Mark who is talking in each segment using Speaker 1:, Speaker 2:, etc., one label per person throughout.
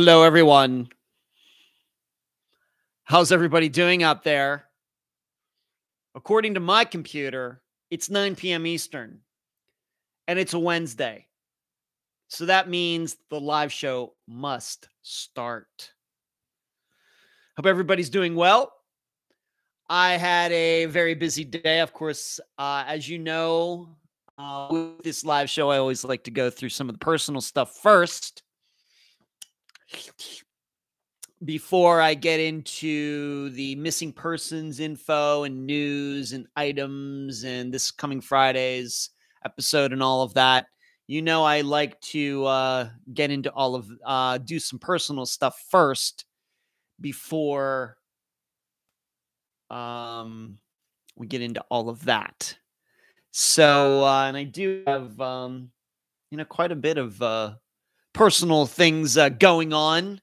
Speaker 1: Hello, everyone. How's everybody doing out there? According to my computer, it's 9 p.m. Eastern, and it's a Wednesday. So that means the live show must start. Hope everybody's doing well. I had a very busy day, of course. As you know, with this live show, I always like to go through some of the personal stuff first before I get into the missing persons info and news and items and this coming Friday's episode and all of that. You know, I like to get into all of, do some personal stuff first before we get into all of that. So, and I do have, quite a bit of personal things going on.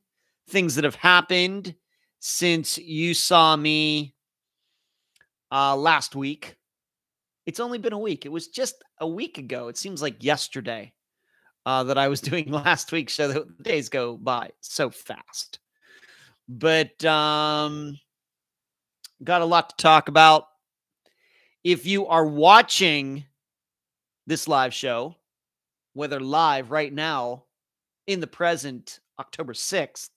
Speaker 1: Things that have happened since you saw me last week. It's only been a week. It was just a week ago. It seems like yesterday that I was doing last week. So the days go by so fast. But got a lot to talk about. If you are watching this live show, whether live right now in the present October 6th,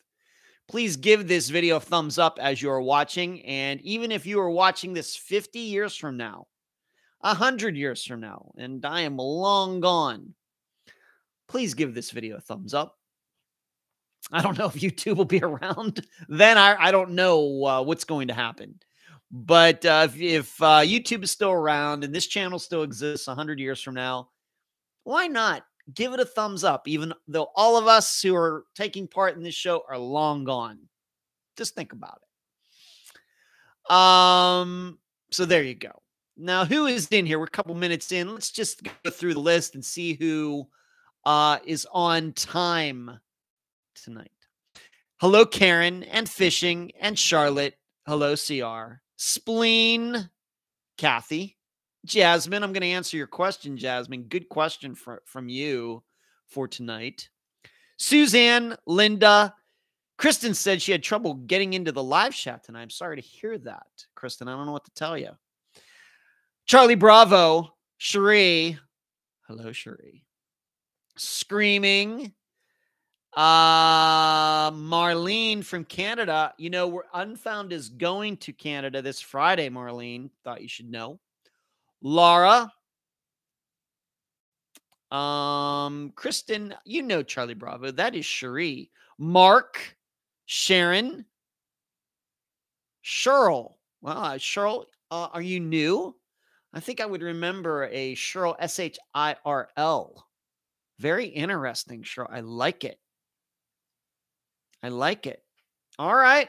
Speaker 1: please give this video a thumbs up as you are watching. And even if you are watching this 50 years from now, 100 years from now, and I am long gone, please give this video a thumbs up. I don't know if YouTube will be around. Then I don't know what's going to happen. But if YouTube is still around and this channel still exists 100 years from now, why not? Give it a thumbs up, even though all of us who are taking part in this show are long gone. Just think about it. So there you go. Now, who is in here? We're a couple minutes in. Let's just go through the list and see who is on time tonight. Hello, Karen and Fishing and Charlotte. Hello, CR. Spleen, Kathy. Jasmine, I'm going to answer your question, Jasmine. Good question from you for tonight. Suzanne, Linda. Kristen said she had trouble getting into the live chat tonight. I'm sorry to hear that, Kristen. I don't know what to tell you. Charlie Bravo. Cherie. Hello, Cherie. Screaming. Marlene from Canada. You know, we're Unfound is going to Canada this Friday, Marlene. Thought you should know. Laura, Kristen, you know Charlie Bravo. That is Cherie. Mark, Sharon, Cheryl. Wow, Cheryl, are you new? I think I would remember a Cheryl, Shirl. Very interesting, Cheryl. I like it. I like it. All right.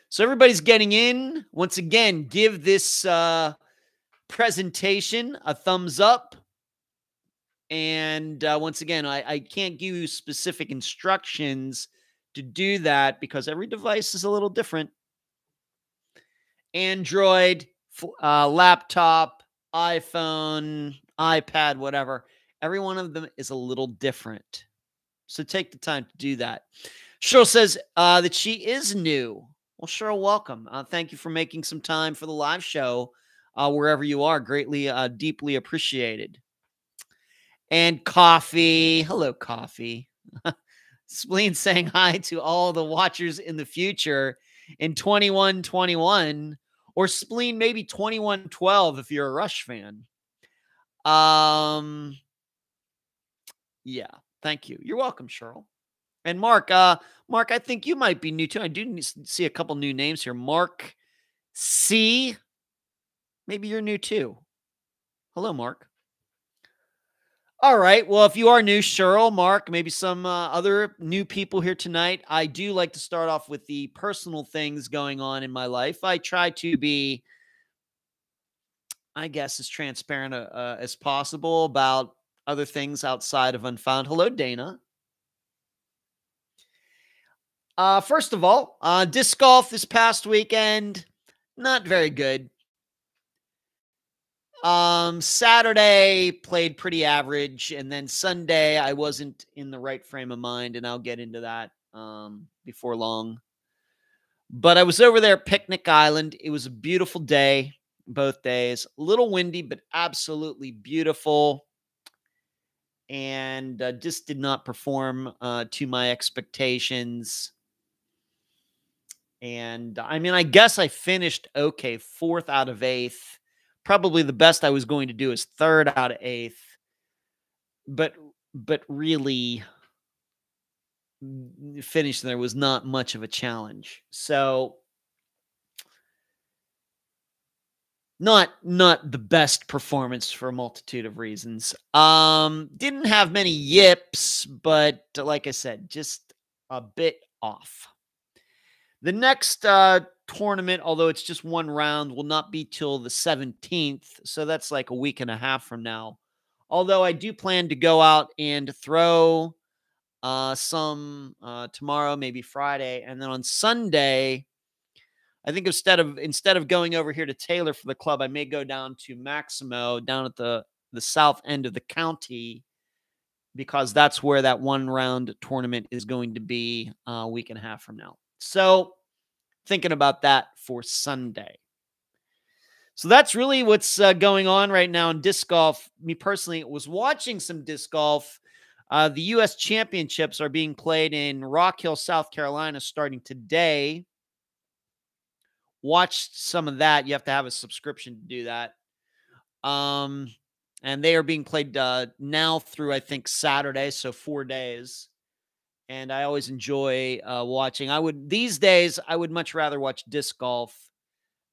Speaker 1: So everybody's getting in. Once again, give this presentation a thumbs up. And once again, I can't give you specific instructions to do that because every device is a little different. Android, laptop, iPhone, iPad, whatever. Every one of them is a little different. So take the time to do that. Cheryl says that she is new. Well, Cheryl, welcome. Thank you for making some time for the live show. Wherever you are, greatly, deeply appreciated. And Coffee. Hello, Coffee. Spleen saying hi to all the watchers in the future in 2121 or Spleen maybe 2112 if you're a Rush fan. Yeah, thank you. You're welcome, Cheryl. And Mark, Mark, I think you might be new too. I do see a couple new names here. Mark C. Maybe you're new too. Hello, Mark. All right. Well, if you are new, Cheryl, Mark, maybe some other new people here tonight, I do like to start off with the personal things going on in my life. I try to be, I guess, as transparent as possible about other things outside of Unfound. Hello, Dana. First of all, disc golf this past weekend, not very good. Saturday played pretty average, and then Sunday I wasn't in the right frame of mind, and I'll get into that before long. But I was over there at Picnic Island. It was a beautiful day, both days. A little windy, but absolutely beautiful. And just did not perform to my expectations. And I mean, I guess I finished okay, 4th out of 8th. Probably the best I was going to do is 3rd out of 8th. But really, finishing there was not much of a challenge. So not the best performance for a multitude of reasons. Didn't have many yips, but like I said, just a bit off. The next tournament, although it's just one round, will not be till the 17th. So that's like a week and a half from now. Although I do plan to go out and throw some tomorrow, maybe Friday. And then on Sunday, I think instead of going over here to Taylor for the club, I may go down to Maximo down at the south end of the county, because that's where that one round tournament is going to be a week and a half from now. So thinking about that for Sunday. So that's really what's going on right now in disc golf. Me personally was watching some disc golf. The U.S. Championships are being played in Rock Hill, South Carolina, starting today. Watched some of that. You have to have a subscription to do that. And they are being played now through, I think, Saturday, so 4 days. And I always enjoy watching. These days, I would much rather watch disc golf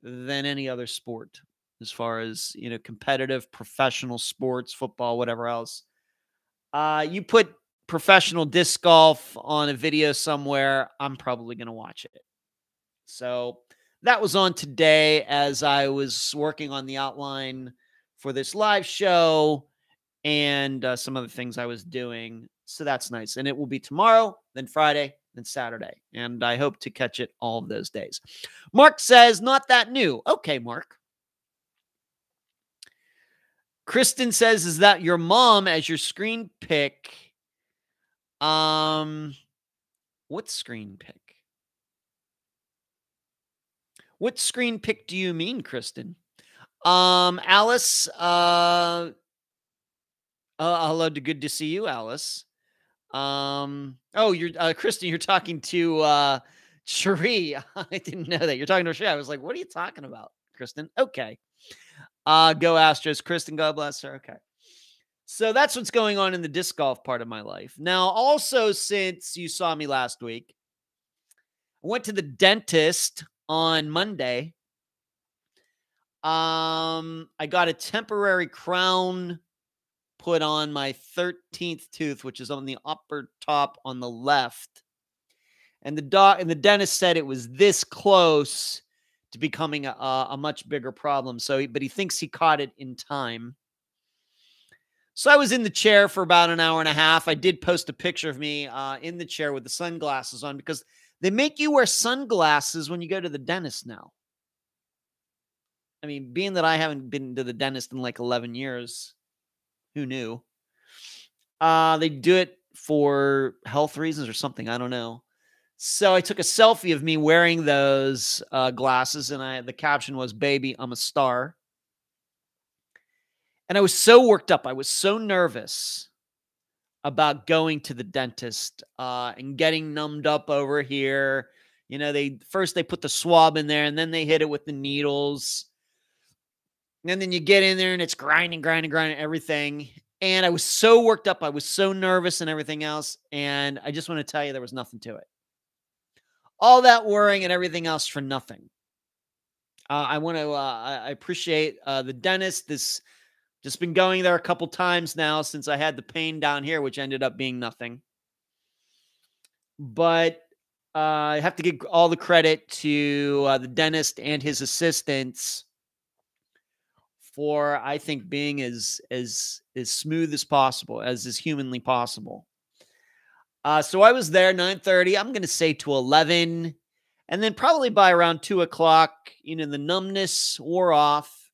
Speaker 1: than any other sport, as far as, competitive, professional sports, football, whatever else. You put professional disc golf on a video somewhere, I'm probably going to watch it. So that was on today as I was working on the outline for this live show and some other things I was doing. So that's nice. And it will be tomorrow, then Friday, then Saturday. And I hope to catch it all of those days. Mark says, not that new. Okay, Mark. Kristen says, is that your mom as your screen pick? What screen pick? What screen pick do you mean, Kristen? Alice, hello, good to see you, Alice. You're Kristen, you're talking to Cherie. I didn't know that. You're talking to Cherie. I was like, what are you talking about, Kristen? Okay. Go Astros. Kristen, God bless her. Okay. So that's what's going on in the disc golf part of my life. Now, also, since you saw me last week, I went to the dentist on Monday. I got a temporary crown put on my 13th tooth, which is on the upper top on the left. And the dentist said it was this close to becoming a much bigger problem. But he thinks he caught it in time. So I was in the chair for about an hour and a half. I did post a picture of me in the chair with the sunglasses on, because they make you wear sunglasses when you go to the dentist now. I mean, being that I haven't been to the dentist in like 11 years, who knew? They do it for health reasons or something. I don't know. So I took a selfie of me wearing those glasses, and the caption was, "Baby, I'm a star." And I was so worked up. I was so nervous about going to the dentist and getting numbed up over here. They put the swab in there, and then they hit it with the needles. And then you get in there and it's grinding everything. And I was so worked up. I was so nervous and everything else. And I just want to tell you, there was nothing to it. All that worrying and everything else for nothing. I appreciate the dentist. Just been going there a couple times now since I had the pain down here, which ended up being nothing. But I have to give all the credit to the dentist and his assistants for, I think, being as smooth as possible, as is humanly possible. So I was there 9:30. I'm going to say to 11. And then probably by around 2 o'clock, the numbness wore off.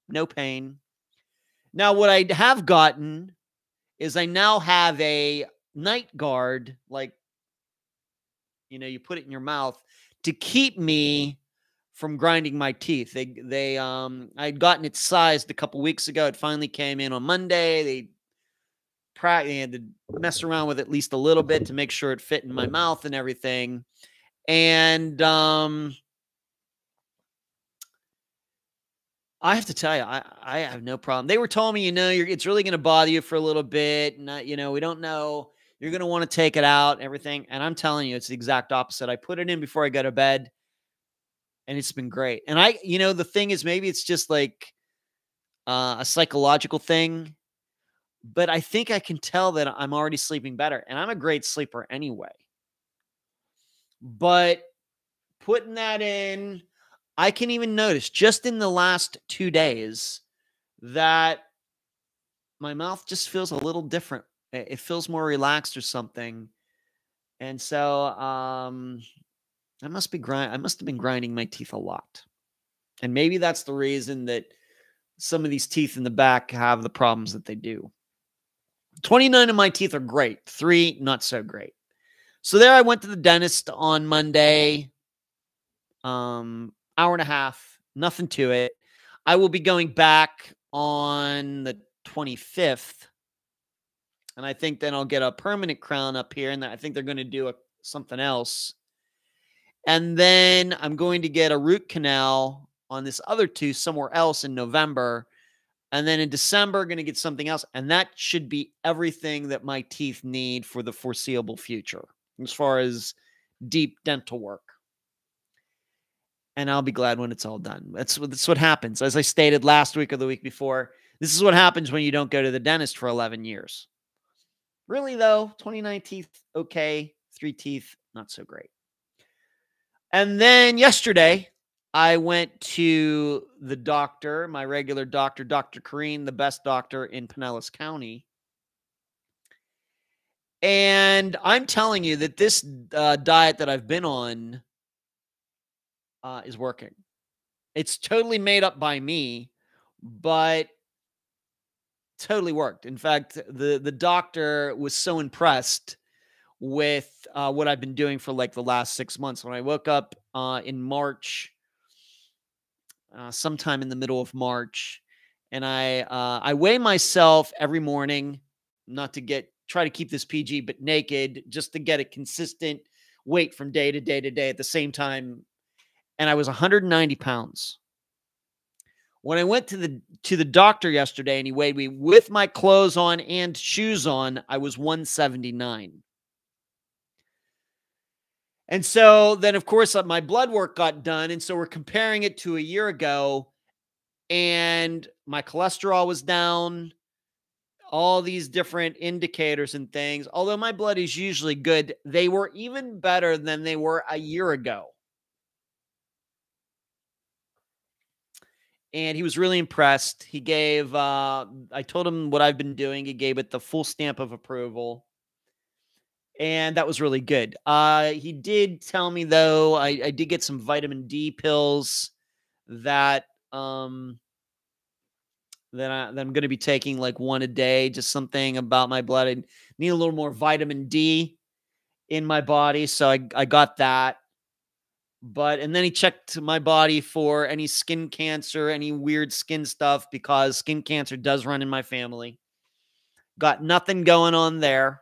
Speaker 1: No pain. Now, what I have gotten is I now have a night guard, like you put it in your mouth to keep me from grinding my teeth. I'd gotten it sized a couple weeks ago. It finally came in on Monday. They had to mess around with it at least a little bit to make sure it fit in my mouth and everything. And I have to tell you, I have no problem. They were telling me, it's really going to bother you for a little bit. And, we don't know. You're going to want to take it out and everything. And I'm telling you, it's the exact opposite. I put it in before I go to bed and it's been great. And the thing is, maybe it's just like a psychological thing, but I think I can tell that I'm already sleeping better. And I'm a great sleeper anyway. But putting that in, I can even notice just in the last 2 days that my mouth just feels a little different. It feels more relaxed or something. And so I must have been grinding my teeth a lot. And maybe that's the reason that some of these teeth in the back have the problems that they do. 29 of my teeth are great. 3, not so great. So there I went to the dentist on Monday. Hour and a half, nothing to it. I will be going back on the 25th. And I think then I'll get a permanent crown up here. And I think they're going to do something else. And then I'm going to get a root canal on this other tooth somewhere else in November. And then in December, going to get something else. And that should be everything that my teeth need for the foreseeable future as far as deep dental work. And I'll be glad when it's all done. That's what happens. As I stated last week or the week before, this is what happens when you don't go to the dentist for 11 years. Really, though, 29 teeth, okay. 3 teeth, not so great. And then yesterday, I went to the doctor, my regular doctor, Dr. Kareen, the best doctor in Pinellas County. And I'm telling you that this diet that I've been on is working. It's totally made up by me, but totally worked. In fact, the doctor was so impressed with what I've been doing for like the last 6 months. When I woke up in March, sometime in the middle of March, and I weigh myself every morning, not to try to keep this PG, but naked, just to get a consistent weight from day to day to day at the same time. And I was 190 pounds. When I went to the doctor yesterday and he weighed me with my clothes on and shoes on, I was 179. And so then, of course, my blood work got done. And so we're comparing it to a year ago. And my cholesterol was down. All these different indicators and things. Although my blood is usually good, they were even better than they were a year ago. And he was really impressed. He gave, I told him what I've been doing. He gave it the full stamp of approval. And that was really good. He did tell me, though, I did get some vitamin D pills that I'm going to be taking like one a day. Just something about my blood. I need a little more vitamin D in my body. So I got that. And then he checked my body for any skin cancer, any weird skin stuff, because skin cancer does run in my family. Got nothing going on there.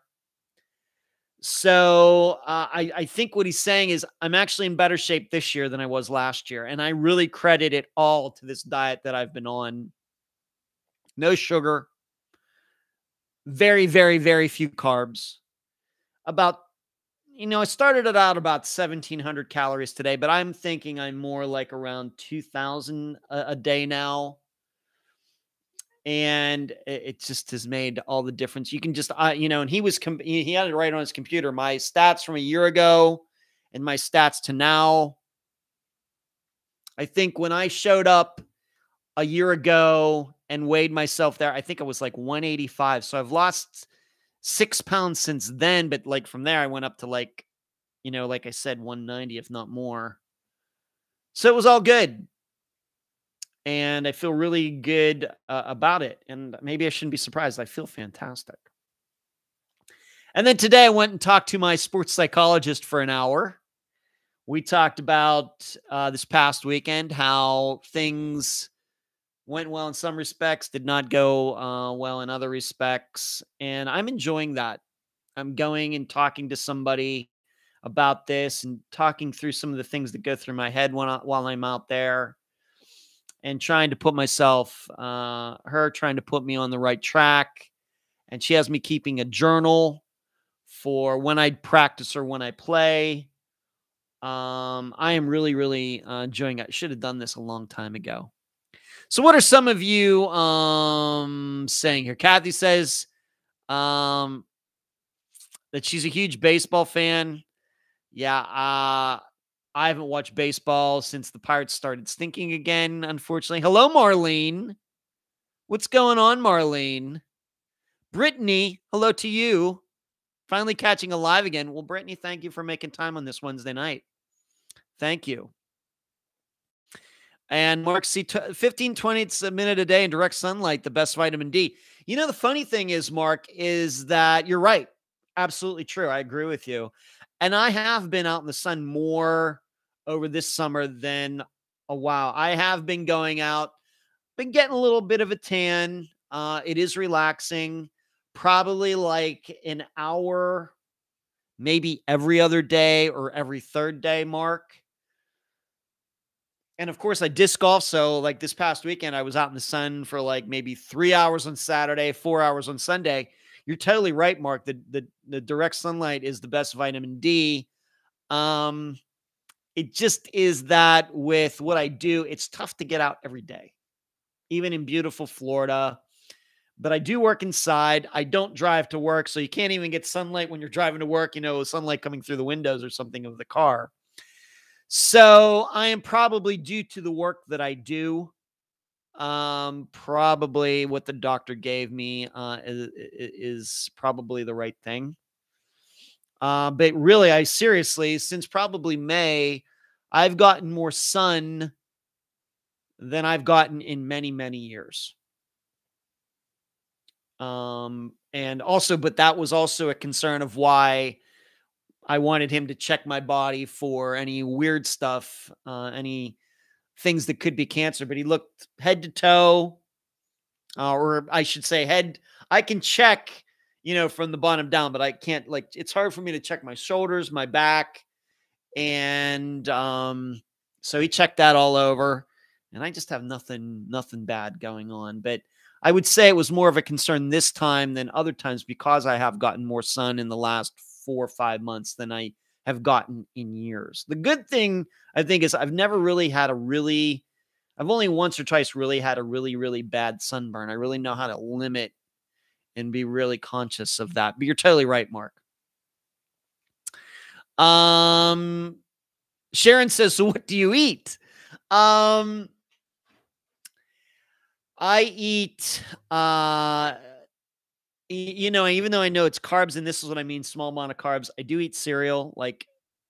Speaker 1: So I think what he's saying is I'm actually in better shape this year than I was last year. And I really credit it all to this diet that I've been on. No sugar. Very, very, very few carbs. I started it out about 1,700 calories today, but I'm thinking I'm more like around 2,000 a day now. And it just has made all the difference. You can just, and he had it right on his computer. My stats from a year ago and my stats to now. I think when I showed up a year ago and weighed myself there, I think I was like 185. So I've lost 6 pounds since then. But like from there, I went up to like I said, 190, if not more. So it was all good. And I feel really good about it. And maybe I shouldn't be surprised. I feel fantastic. And then today I went and talked to my sports psychologist for an hour. We talked about this past weekend how things went well in some respects, did not go well in other respects. And I'm enjoying that. I'm going and talking to somebody about this and talking through some of the things that go through my head while I'm out there and trying to put myself, her trying to put me on the right track. And she has me keeping a journal for when I practice or when I play. I am really, really enjoying it. I should have done this a long time ago. So what are some of you saying here? Kathy says that she's a huge baseball fan. Yeah, I haven't watched baseball since the Pirates started stinking again, unfortunately. Hello, Marlene. What's going on, Marlene? Brittany, hello to you. Finally catching alive again. Well, Brittany, thank you for making time on this Wednesday night. Thank you. And Mark, see, 15, 20 a minute a day in direct sunlight, the best vitamin D. You know, the funny thing is, Mark, is that you're right. Absolutely true. I agree with you. And I have been out in the sun more over this summer than a while. I have been going out, been getting a little bit of a tan. It is relaxing, probably like an hour, maybe every other day or every third day, Mark. And of course, I disc golf. So, like this past weekend, I was out in the sun for like maybe 3 hours on Saturday, 4 hours on Sunday. You're totally right, Mark. The direct sunlight is the best vitamin D. It just is that with what I do, it's tough to get out every day, even in beautiful Florida. But I do work inside. I don't drive to work, so you can't even get sunlight when you're driving to work, sunlight coming through the windows or something of the car. So I am probably, due to the work that I do, probably what the doctor gave me is probably the right thing. But really, I seriously, since probably May, I've gotten more sun than I've gotten in many, many years. And also, but that was also a concern of why I wanted him to check my body for any weird stuff, any things that could be cancer. But he looked head to toe, or I should say head. I can check, from the bottom down, but I can't, it's hard for me to check my shoulders, my back. And so he checked that all over, and I just have nothing bad going on. But I would say it was more of a concern this time than other times because I have gotten more sun in the last 4 or 5 months than I have gotten in years. The good thing, I think, is I've only once or twice really had a really, really bad sunburn. I really know how to limit and be really conscious of that. But you're totally right, Mark. Sharon says, so what do you eat? I eat, even though I know it's carbs, and this is what I mean, small amount of carbs, I do eat cereal like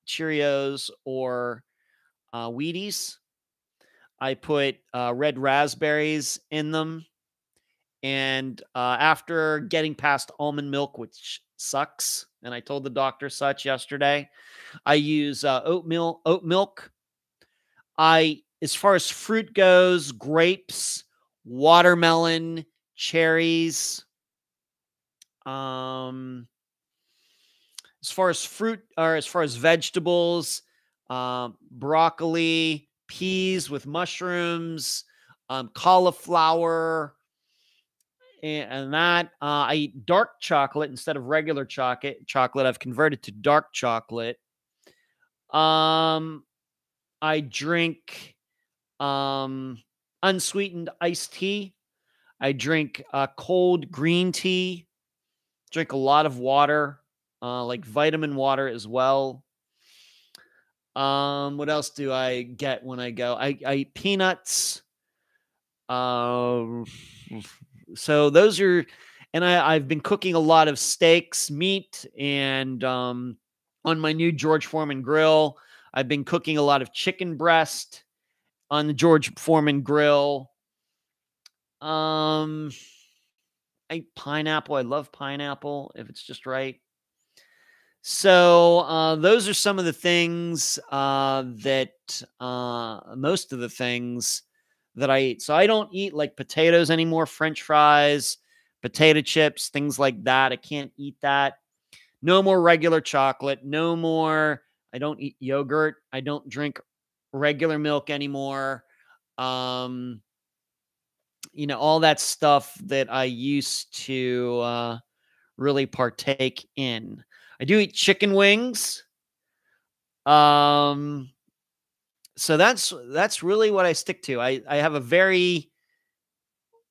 Speaker 1: Cheerios or Wheaties. I put red raspberries in them. And after getting past almond milk, which sucks, and I told the doctor such yesterday, I use oat milk. As far as fruit goes, grapes, watermelon, cherries. As far as fruit, or as far as vegetables, broccoli, peas with mushrooms, cauliflower, and that I eat dark chocolate instead of regular chocolate. I've converted to dark chocolate. I drink unsweetened iced tea. I drink cold green tea. Drink a lot of water, like vitamin water as well. What else do I get when I go? I eat peanuts. So those are, and I've been cooking a lot of steaks, meat, and on my new George Foreman grill, I've been cooking a lot of chicken breast on the George Foreman grill. I eat pineapple. I love pineapple if it's just right. So those are some of the things most of the things that I eat. So I don't eat like potatoes anymore, French fries, potato chips, things like that. I can't eat that. No more regular chocolate. No more. I don't eat yogurt. I don't drink regular milk anymore. Um, all that stuff that I used to really partake in. I do eat chicken wings. Um, so that's really what I stick to. I have a very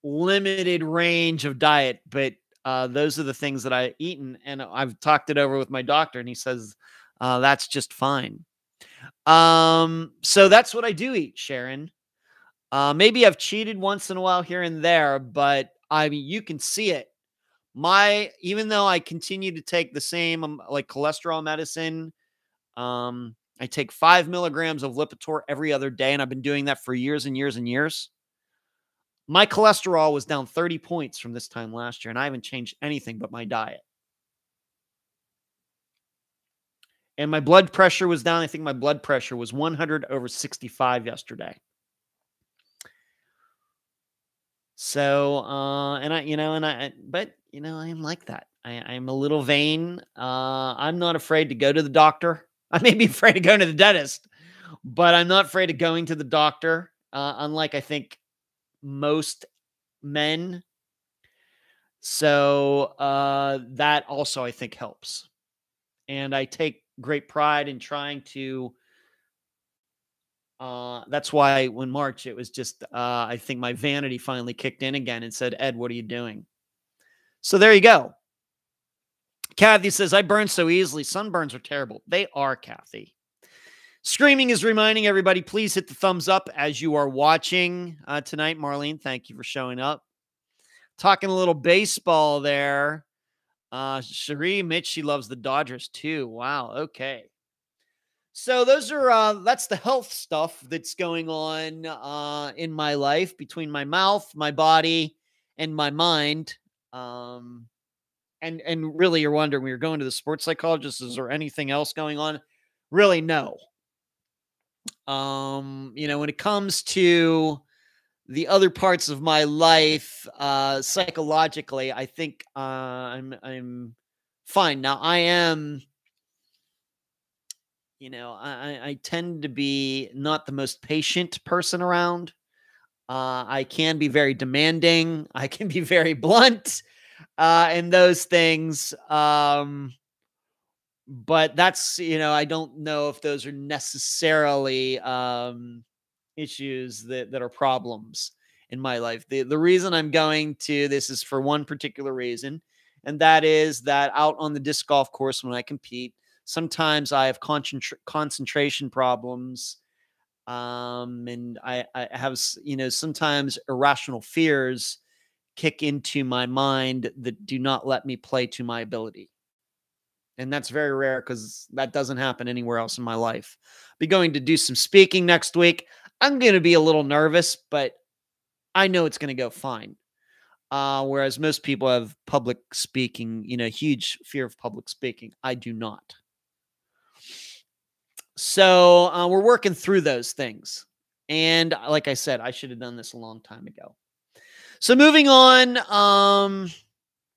Speaker 1: limited range of diet, but those are the things that I eaten, and I've talked it over with my doctor, and he says that's just fine. So that's what I do eat, Sharon. Maybe I've cheated once in a while here and there, but I mean, you can see it. Even though I continue to take the same like cholesterol medicine, I take 5 milligrams of Lipitor every other day, and I've been doing that for years and years and years. My cholesterol was down 30 points from this time last year, and I haven't changed anything but my diet. And my blood pressure was down. I think my blood pressure was 100/65 yesterday. So, but I am like that. I'm a little vain. I'm not afraid to go to the doctor. I may be afraid of going to the dentist, but I'm not afraid of going to the doctor. Unlike I think most men. So, that also I think helps. And I take great pride in trying to, that's why when March, it was just, I think my vanity finally kicked in again and said, Ed, what are you doing? So there you go. Kathy says, I burn so easily. Sunburns are terrible. They are, Kathy. Screaming is reminding everybody, please hit the thumbs up as you are watching tonight. Marlene, thank you for showing up. Talking a little baseball there. Cherie, Mitch, she loves the Dodgers too. Wow. Okay. So those are that's the health stuff that's going on in my life between my mouth, my body, and my mind. And really, you're wondering when you're going to the sports psychologist, is there anything else going on? Really, no. When it comes to the other parts of my life, psychologically, I think I'm fine. Now I am, I tend to be not the most patient person around. I can be very demanding. I can be very blunt, and those things. But that's, I don't know if those are necessarily issues that are problems in my life. The reason I'm going to this is for one particular reason, and that is that out on the disc golf course when I compete, sometimes I have concentration problems, and I have sometimes irrational fears kick into my mind that do not let me play to my ability. And that's very rare because that doesn't happen anywhere else in my life. Be going to do some speaking next week. I'm going to be a little nervous, but I know it's going to go fine. Whereas most people have public speaking, huge fear of public speaking. I do not. So we're working through those things. And like I said, I should have done this a long time ago. So moving on,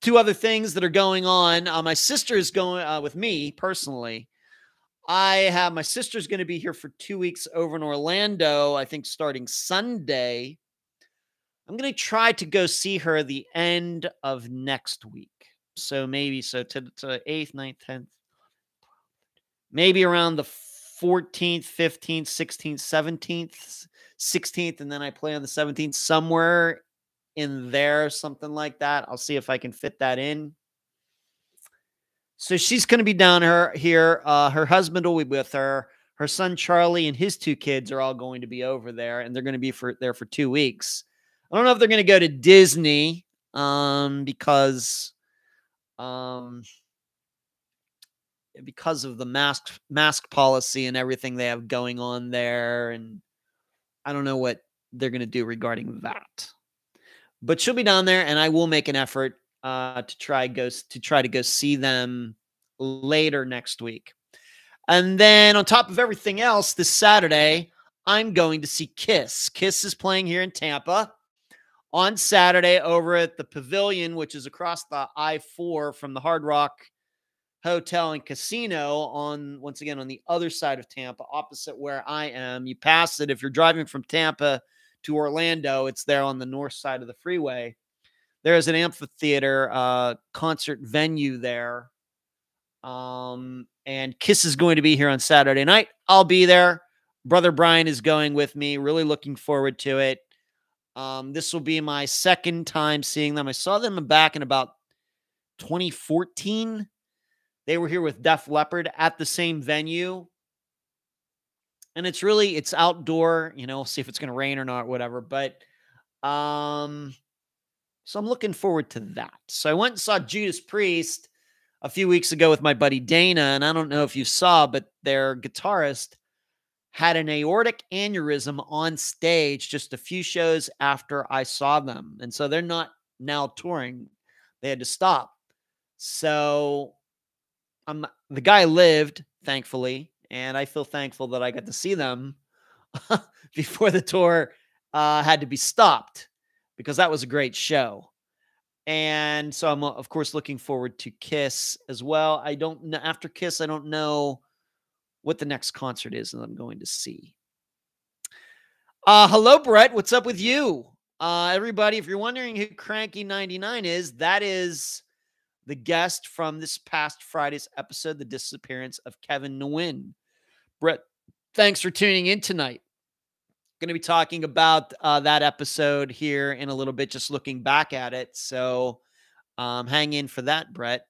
Speaker 1: two other things that are going on. My sister is going with me personally. My sister's going to be here for 2 weeks over in Orlando, I think starting Sunday. I'm going to try to go see her the end of next week. So maybe to 8th, 9th, 10th, maybe around the 14th, 15th, 16th, 17th, 16th, and then I play on the 17th, somewhere in there, something like that. I'll see if I can fit that in. So she's going to be down here. Her husband will be with her. Her son, Charlie, and his 2 kids are all going to be over there, and they're going to be there for 2 weeks. I don't know if they're going to go to Disney because of the mask policy and everything they have going on there. And I don't know what they're going to do regarding that. But she'll be down there, and I will make an effort to try to go see them later next week. And then on top of everything else, this Saturday, I'm going to see Kiss. Kiss is playing here in Tampa on Saturday over at the Pavilion, which is across the I-4 from the Hard Rock Hotel and Casino once again, on the other side of Tampa, opposite where I am. You pass it. If you're driving from Tampa to Orlando, it's there on the north side of the freeway. There is an amphitheater concert venue there. And Kiss is going to be here on Saturday night. I'll be there. Brother Brian is going with me. Really looking forward to it. This will be my second time seeing them. I saw them back in about 2014. They were here with Def Leppard at the same venue. And it's outdoor, we'll see if it's going to rain or not, whatever. But, so I'm looking forward to that. So I went and saw Judas Priest a few weeks ago with my buddy Dana. And I don't know if you saw, but their guitarist had an aortic aneurysm on stage just a few shows after I saw them. And so they're not now touring. They had to stop. So the guy lived, thankfully, and I feel thankful that I got to see them before the tour had to be stopped, because that was a great show. And so I'm, of course, looking forward to Kiss as well. I don't know, after Kiss, I don't know what the next concert is that I'm going to see. Hello, Brett. What's up with you? Everybody, if you're wondering who Cranky99 is, that is the guest from this past Friday's episode, The Disappearance of Kevin Nguyen. Brett, thanks for tuning in tonight. Going to be talking about that episode here in a little bit, just looking back at it. So hang in for that, Brett.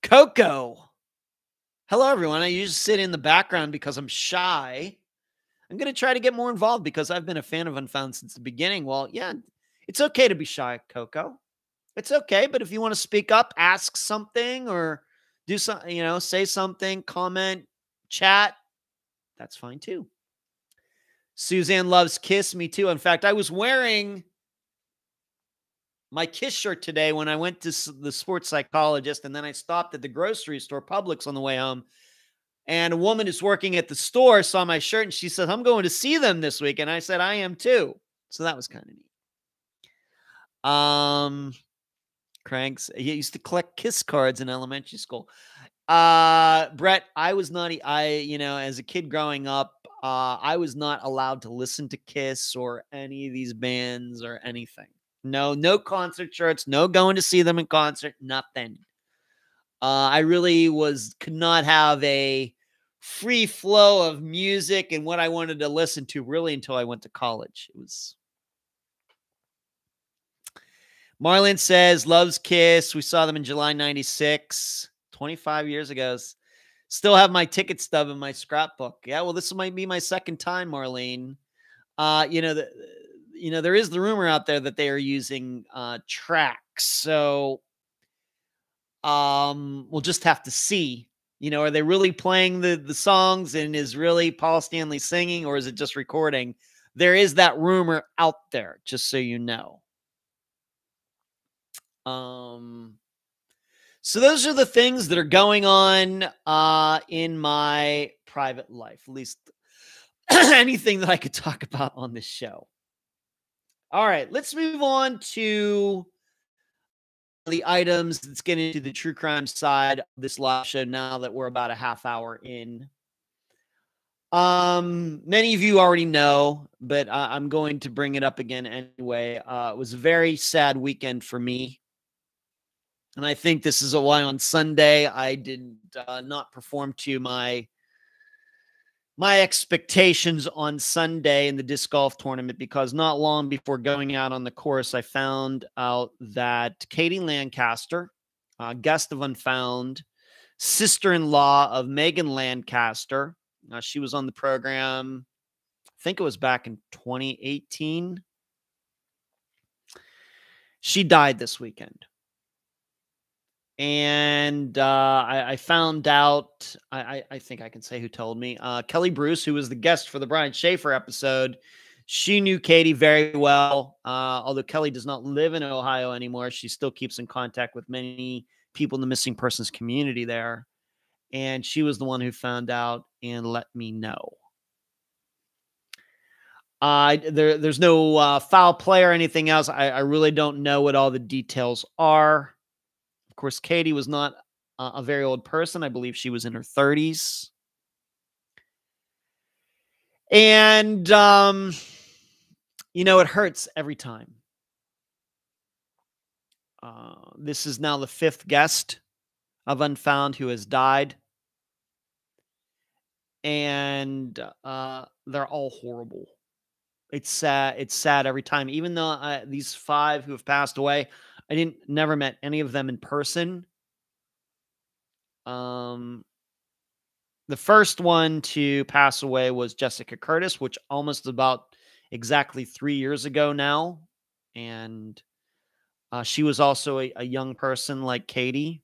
Speaker 1: Coco. Hello, everyone. I usually sit in the background because I'm shy. I'm going to try to get more involved because I've been a fan of Unfound since the beginning. Well, yeah, it's okay to be shy, Coco. It's okay. But if you want to speak up, ask something, or do something, say something, comment, chat, that's fine too. Suzanne loves Kiss. Me too. In fact, I was wearing my Kiss shirt today when I went to the sports psychologist, and then I stopped at the grocery store, Publix, on the way home. And a woman who's working at the store saw my shirt, and she said, "I'm going to see them this week." And I said, "I am too." So that was kind of neat. Cranks. He used to collect Kiss cards in elementary school. Brett, I was not, as a kid growing up, I was not allowed to listen to Kiss or any of these bands or anything. No concert shirts, no going to see them in concert, nothing. I really could not have a free flow of music and what I wanted to listen to really until I went to college. It was. Marlon says, loves Kiss. We saw them in July 96, 25 years ago. Still have my ticket stub in my scrapbook. Yeah, well, this might be my second time, Marlene. There is the rumor out there that they are using tracks. So we'll just have to see. Are they really playing the songs, and is really Paul Stanley singing, or is it just recording? There is that rumor out there, just so you know. So those are the things that are going on in my private life, at least anything that I could talk about on this show. All right, let's move on to the items. Let's get into the true crime side of this live show now that we're about a half hour in. Many of you already know, but I'm going to bring it up again anyway. It was a very sad weekend for me. And I think this is why on Sunday I did not perform to my expectations on Sunday in the disc golf tournament, because not long before going out on the course, I found out that Katie Lancaster, guest of Unfound, sister-in-law of Megan Lancaster, she was on the program, I think it was back in 2018. She died this weekend. And I found out, I think I can say who told me. Kelly Bruce, who was the guest for the Brian Schaefer episode, She knew Katie very well. Although Kelly does not live in Ohio anymore, she still keeps in contact with many people in the missing persons community there. And she was the one who found out and let me know. There's no foul play or anything else. I really don't know what all the details are. Of course, Katie was not a very old person. I believe she was in her 30s. And, it hurts every time. This is now the 5th guest of Unfound who has died. And they're all horrible. It's sad. It's sad every time. Even though these 5 who have passed away, I never met any of them in person. The first one to pass away was Jessica Curtis, which almost about exactly 3 years ago now. And she was also a young person like Katie.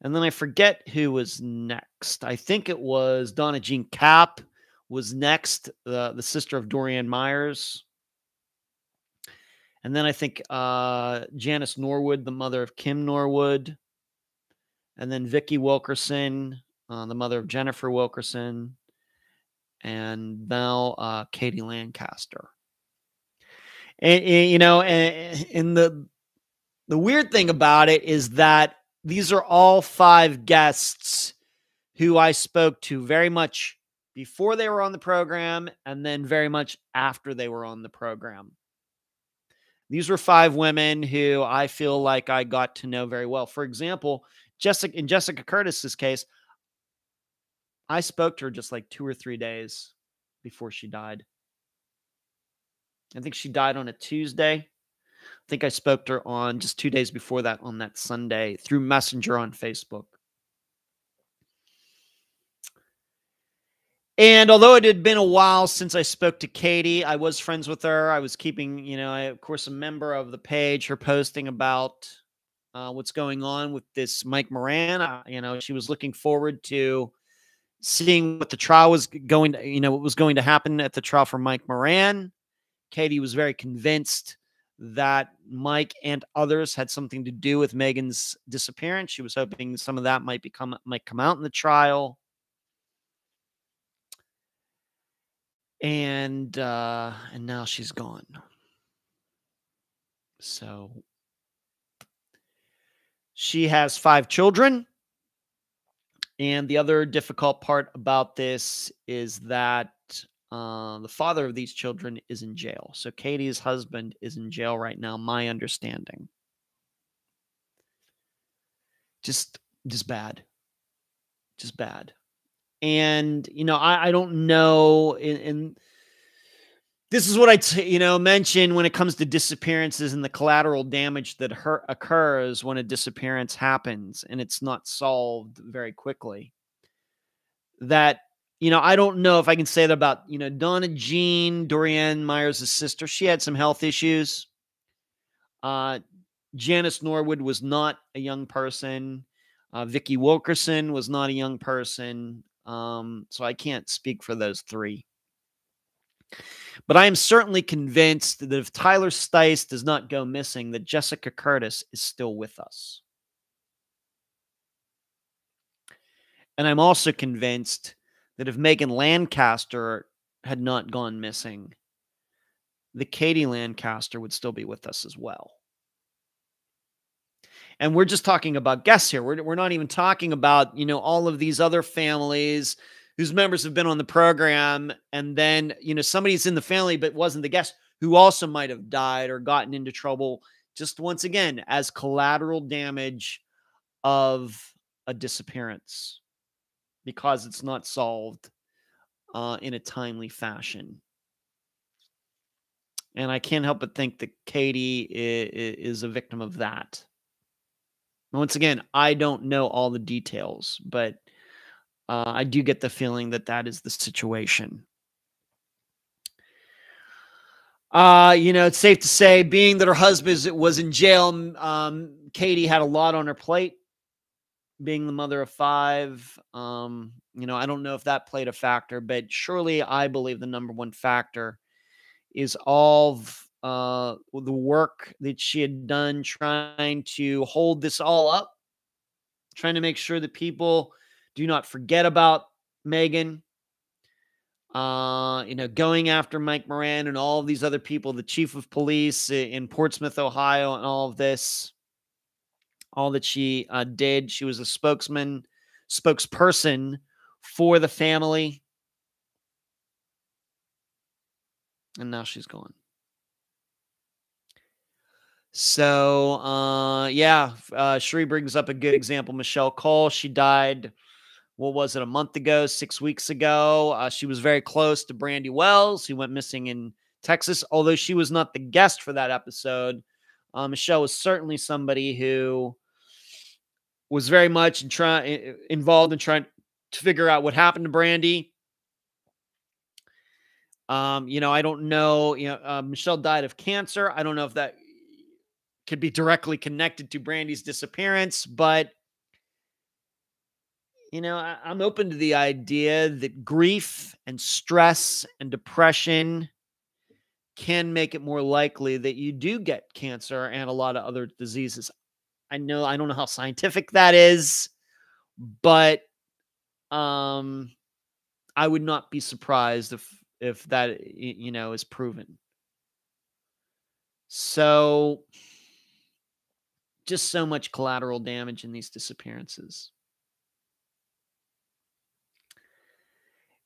Speaker 1: And then I forget who was next. I think it was Donna Jean Kapp was next, the sister of Brandy Meyers. And then I think Janice Norwood, the mother of Kim Norwood. And then Vicki Wilkerson, the mother of Jennifer Wilkerson. And now Katie Lancaster. And the weird thing about it is that these are all 5 guests who I spoke to very much before they were on the program and then very much after they were on the program. These were 5 women who I feel like I got to know very well. For example, in Jessica Curtis's case, I spoke to her just like 2 or 3 days before she died. I think she died on a Tuesday. I think I spoke to her on just 2 days before that on that Sunday through Messenger on Facebook. And although it had been a while since I spoke to Katie, I was friends with her. I was keeping, of course, a member of the page, her posting about what's going on with this Mike Moran. She was looking forward to seeing what the trial was going to, what was going to happen at the trial for Mike Moran. Katie was very convinced that Mike and others had something to do with Megan's disappearance. She was hoping some of that might come out in the trial. And now she's gone. So she has 5 children. And the other difficult part about this is that the father of these children is in jail. So Katie's husband is in jail right now, my understanding. Just bad. Just bad. And, I don't know. And this is what I mention when it comes to disappearances and the collateral damage that occurs when a disappearance happens and it's not solved very quickly. That, I don't know if I can say that about, Donna Jean, Brandy Meyers' sister. She had some health issues. Janice Norwood was not a young person. Vicki Wilkerson was not a young person. So I can't speak for those 3. But I am certainly convinced that if Tyler Stice does not go missing, that Jessica Curtis is still with us. And I'm also convinced that if Megan Lancaster had not gone missing, the Katie Lancaster would still be with us as well. And we're just talking about guests here. We're not even talking about, all of these other families whose members have been on the program. And then, somebody's in the family but wasn't the guest who also might have died or gotten into trouble just once again as collateral damage of a disappearance because it's not solved in a timely fashion. And I can't help but think that Katie is a victim of that. Once again, I don't know all the details, but I do get the feeling that that is the situation. It's safe to say, being that her husband was in jail, Katie had a lot on her plate. being the mother of 5. I don't know if that played a factor, but surely I believe the number one factor is all of the work that she had done trying to hold this all up, trying to make sure that people do not forget about Megan. Going after Mike Moran and all of these other people, the chief of police in Portsmouth, Ohio, and all of this, all that she did. She was a spokesperson for the family. And now she's gone. So, Sheree brings up a good example. Michelle Cole, she died, what was it, a month ago, 6 weeks ago. She was very close to Brandy Wells, who went missing in Texas. Although she was not the guest for that episode, Michelle was certainly somebody who was very much involved in trying to figure out what happened to Brandy. I don't know. Michelle died of cancer. I don't know if that could be directly connected to Brandy's disappearance, but I'm open to the idea that grief and stress and depression can make it more likely that you do get cancer and a lot of other diseases. I don't know how scientific that is, but I would not be surprised if that is proven. So just so much collateral damage in these disappearances.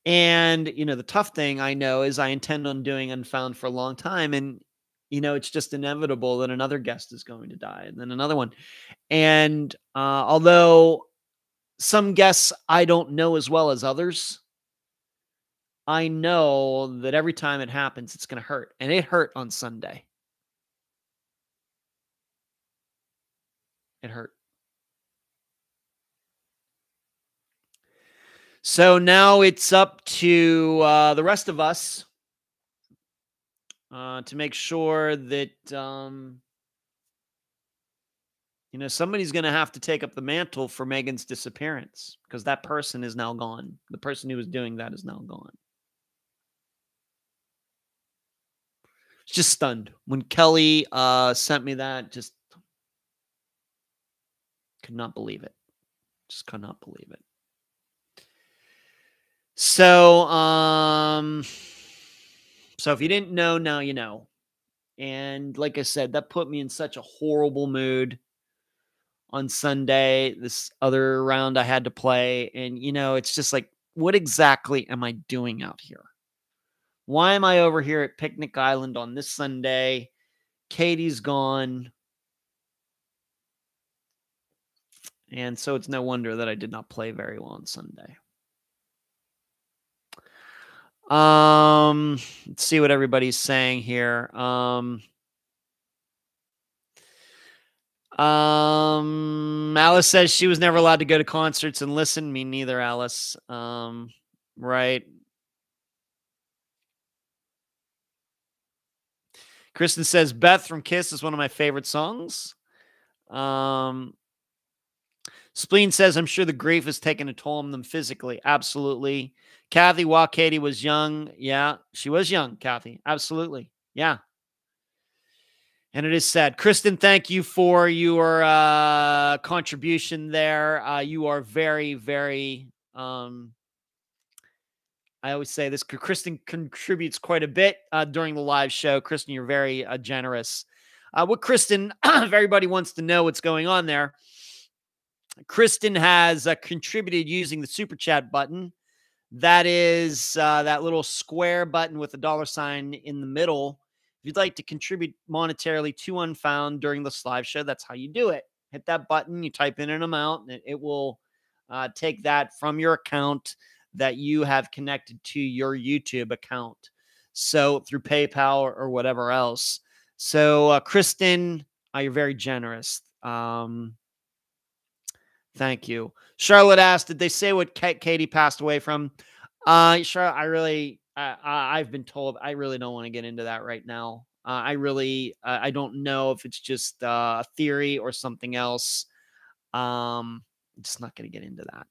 Speaker 1: And, the tough thing I know is I intend on doing Unfound for a long time. And, it's just inevitable that another guest is going to die and then another one. And although some guests I don't know as well as others, I know that every time it happens, it's going to hurt. And it hurt on Sunday. It hurt. So now it's up to the rest of us to make sure that, somebody's going to have to take up the mantle for Megan's disappearance, because that person is now gone. The person who was doing that is now gone. Just stunned. When Kelly sent me that, just could not believe it. Just could not believe it. So, if you didn't know, now you know. And like I said, that put me in such a horrible mood on Sunday, this other round I had to play. And, it's just like, what exactly am I doing out here? Why am I over here at Picnic Island on this Sunday? Katie's gone. And so it's no wonder that I did not play very well on Sunday. Let's see what everybody's saying here. Alice says she was never allowed to go to concerts and listen. Me neither, Alice. Right. Kristen says Beth from Kiss is one of my favorite songs. Spleen says, I'm sure the grief has taken a toll on them physically. Absolutely. Kathy, while Katie was young. Yeah, she was young, Kathy. Absolutely. Yeah. And it is sad. Kristen, thank you for your contribution there. You are very, very, I always say this, Kristen contributes quite a bit during the live show. Kristen, you're very generous. What Kristen, if everybody wants to know what's going on there, Kristen has contributed using the super chat button. That is that little square button with a $sign in the middle. If you'd like to contribute monetarily to Unfound during this live show, that's how you do it. Hit that button, you type in an amount, and it will take that from your account that you have connected to your YouTube account. So through PayPal or whatever else. So Kristen, you're very generous. Thank you. Charlotte asked, did they say what Katie passed away from? Charlotte, I've been told I really don't want to get into that right now. I don't know if it's just a theory or something else. I'm just not going to get into that.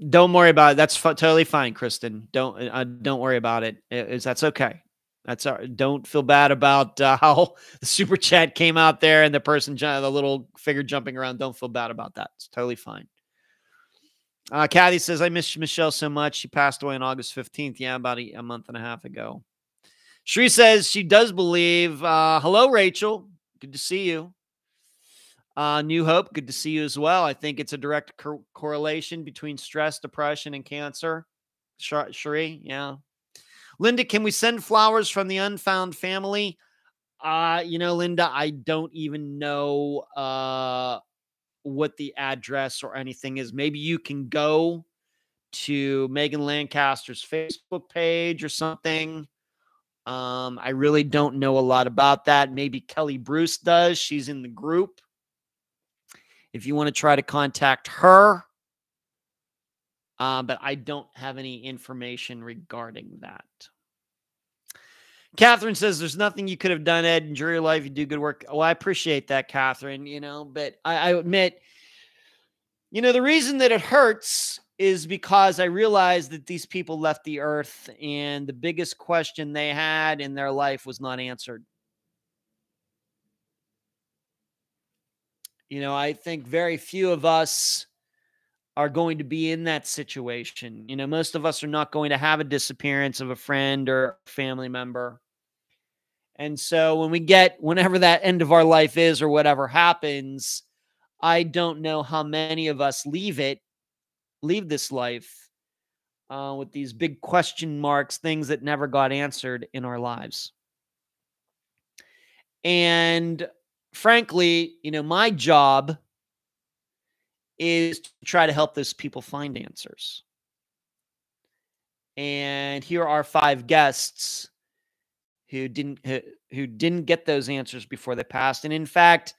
Speaker 1: Don't worry about it. That's totally fine, Kristen. Don't worry about it. That's okay. That's don't feel bad about how the super chat came out there and the person, the little figure jumping around. Don't feel bad about that. It's totally fine. Kathy says, I miss Michelle so much. She passed away on August 15th. Yeah, about a month and a half ago. Shree says she does believe. Hello, Rachel. Good to see you. New Hope, good to see you as well. I think it's a direct correlation between stress, depression, and cancer. Sheree, yeah. Linda, can we send flowers from the Unfound family? Linda, I don't even know what the address or anything is. Maybe you can go to Megan Lancaster's Facebook page or something. I really don't know a lot about that. Maybe Kelly Bruce does. She's in the group. If you want to try to contact her, but I don't have any information regarding that. Catherine says there's nothing you could have done, Ed. Enjoy your life. You do good work. Oh, I appreciate that, Catherine, but I admit, the reason that it hurts is because I realized that these people left the earth and the biggest question they had in their life was not answered. I think very few of us are going to be in that situation. Most of us are not going to have a disappearance of a friend or family member. And so whenever that end of our life is or whatever happens, I don't know how many of us leave this life with these big question marks, things that never got answered in our lives. And frankly, my job is to try to help those people find answers. And here are 5 guests who didn't get those answers before they passed. And in fact,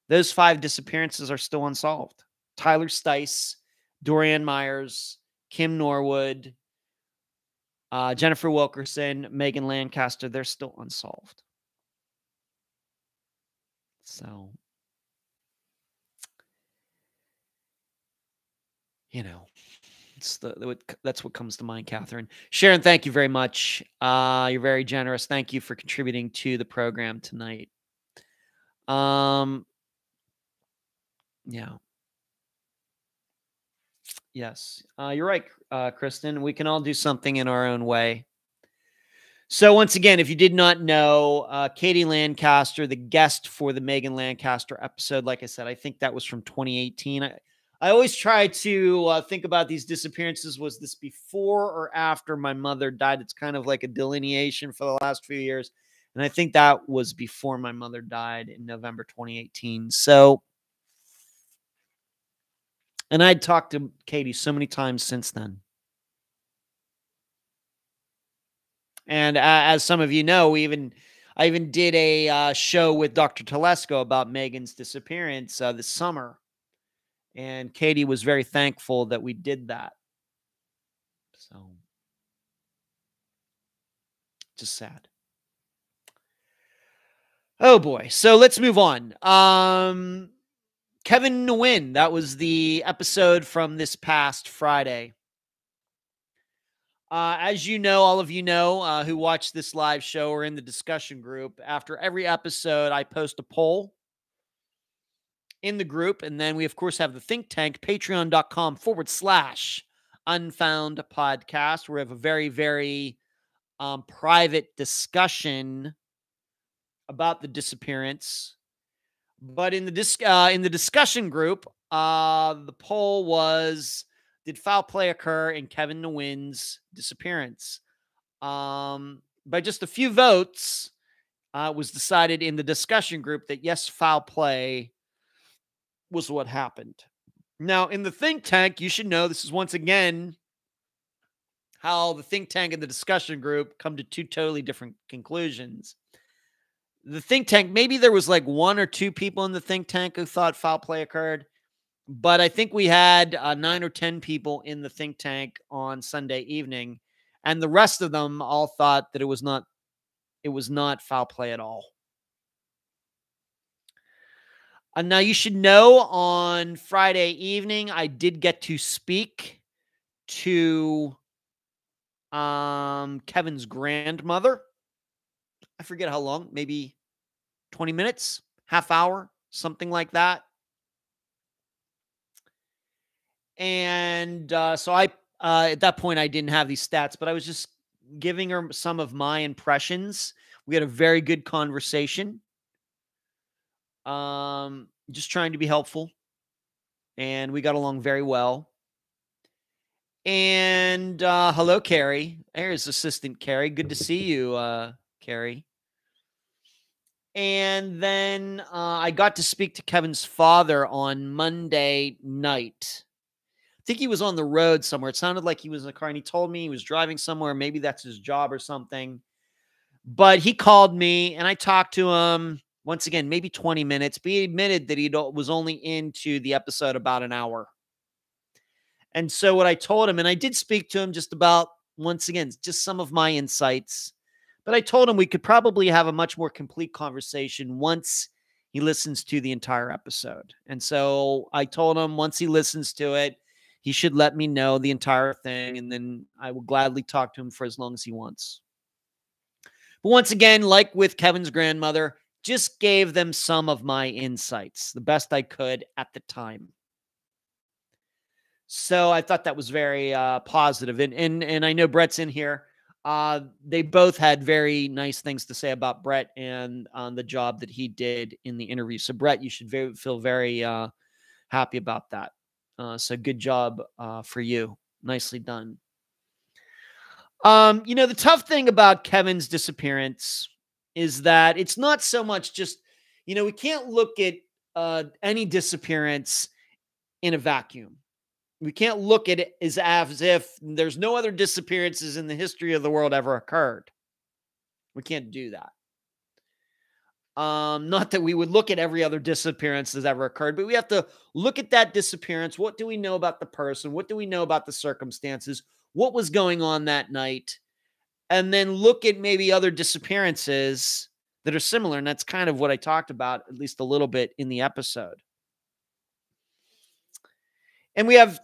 Speaker 1: those 5 disappearances are still unsolved. Tyler Stice, Dorianne Myers, Kim Norwood, Jennifer Wilkerson, Megan Lancaster, they're still unsolved. So, that's what comes to mind, Catherine. Sharon, thank you very much. You're very generous. Thank you for contributing to the program tonight. Yeah. Yes. You're right, Kristen. We can all do something in our own way. So once again, if you did not know, Katie Lancaster, the guest for the Megan Lancaster episode, like I said, I think that was from 2018. I always try to think about these disappearances. Was this before or after my mother died? It's kind of like a delineation for the last few years. And I think that was before my mother died in November 2018. So, and I'd talked to Katie so many times since then. And as some of you know, I even did a show with Dr. Telesco about Megan's disappearance this summer. And Katie was very thankful that we did that. So, just sad. Oh boy. So let's move on. Kevin Nguyen, that was the episode from this past Friday. As you know, all of you know who watch this live show or in the discussion group, after every episode, I post a poll in the group. And then we, of course, have the think tank, patreon.com/Unfound Podcast, where we have a very, very private discussion about the disappearance. But in the discussion group, the poll was, did foul play occur in Kevin Nguyen's disappearance? By just a few votes, it was decided in the discussion group that yes, foul play was what happened. Now, in the think tank, you should know this is once again how the think tank and the discussion group come to 2 totally different conclusions. The think tank, maybe there was like 1 or 2 people in the think tank who thought foul play occurred. But I think we had 9 or 10 people in the think tank on Sunday evening, and the rest of them all thought that it was not It was not foul play at all. Now, you should know on Friday evening, I did get to speak to Kevin's grandmother. I forget how long, maybe 20 minutes, half hour, something like that. And so I, at that point, I didn't have these stats, but I was just giving her some of my impressions. We had a very good conversation. Just trying to be helpful. And we got along very well. And hello, Carrie. There's Assistant Carrie. Good to see you, Carrie. And then I got to speak to Kevin's father on Monday night. I think he was on the road somewhere. It sounded like he was in a car, and he told me he was driving somewhere. Maybe that's his job or something. But he called me, and I talked to him once again, maybe 20 minutes. But he admitted that he was only into the episode about an hour. And so what I told him, and I did speak to him just about, once again, just some of my insights. But I told him we could probably have a much more complete conversation once he listens to the entire episode. And so I told him once he listens to it, he should let me know the entire thing, and then I will gladly talk to him for as long as he wants. But once again, like with Kevin's grandmother, just gave them some of my insights, the best I could at the time. So I thought that was very positive. And I know Brett's in here. They both had very nice things to say about Brett and on the job that he did in the interview. So Brett, you should feel very happy about that. So good job for you. Nicely done. The tough thing about Kevin's disappearance is that it's not so much just, we can't look at any disappearance in a vacuum. We can't look at it as if there's no other disappearances in the history of the world ever occurred. We can't do that. Not that we would look at every other disappearance that's ever occurred, but we have to look at that disappearance. What do we know about the person? What do we know about the circumstances? What was going on that night? And then look at maybe other disappearances that are similar. And that's kind of what I talked about, at least a little bit in the episode. And we have,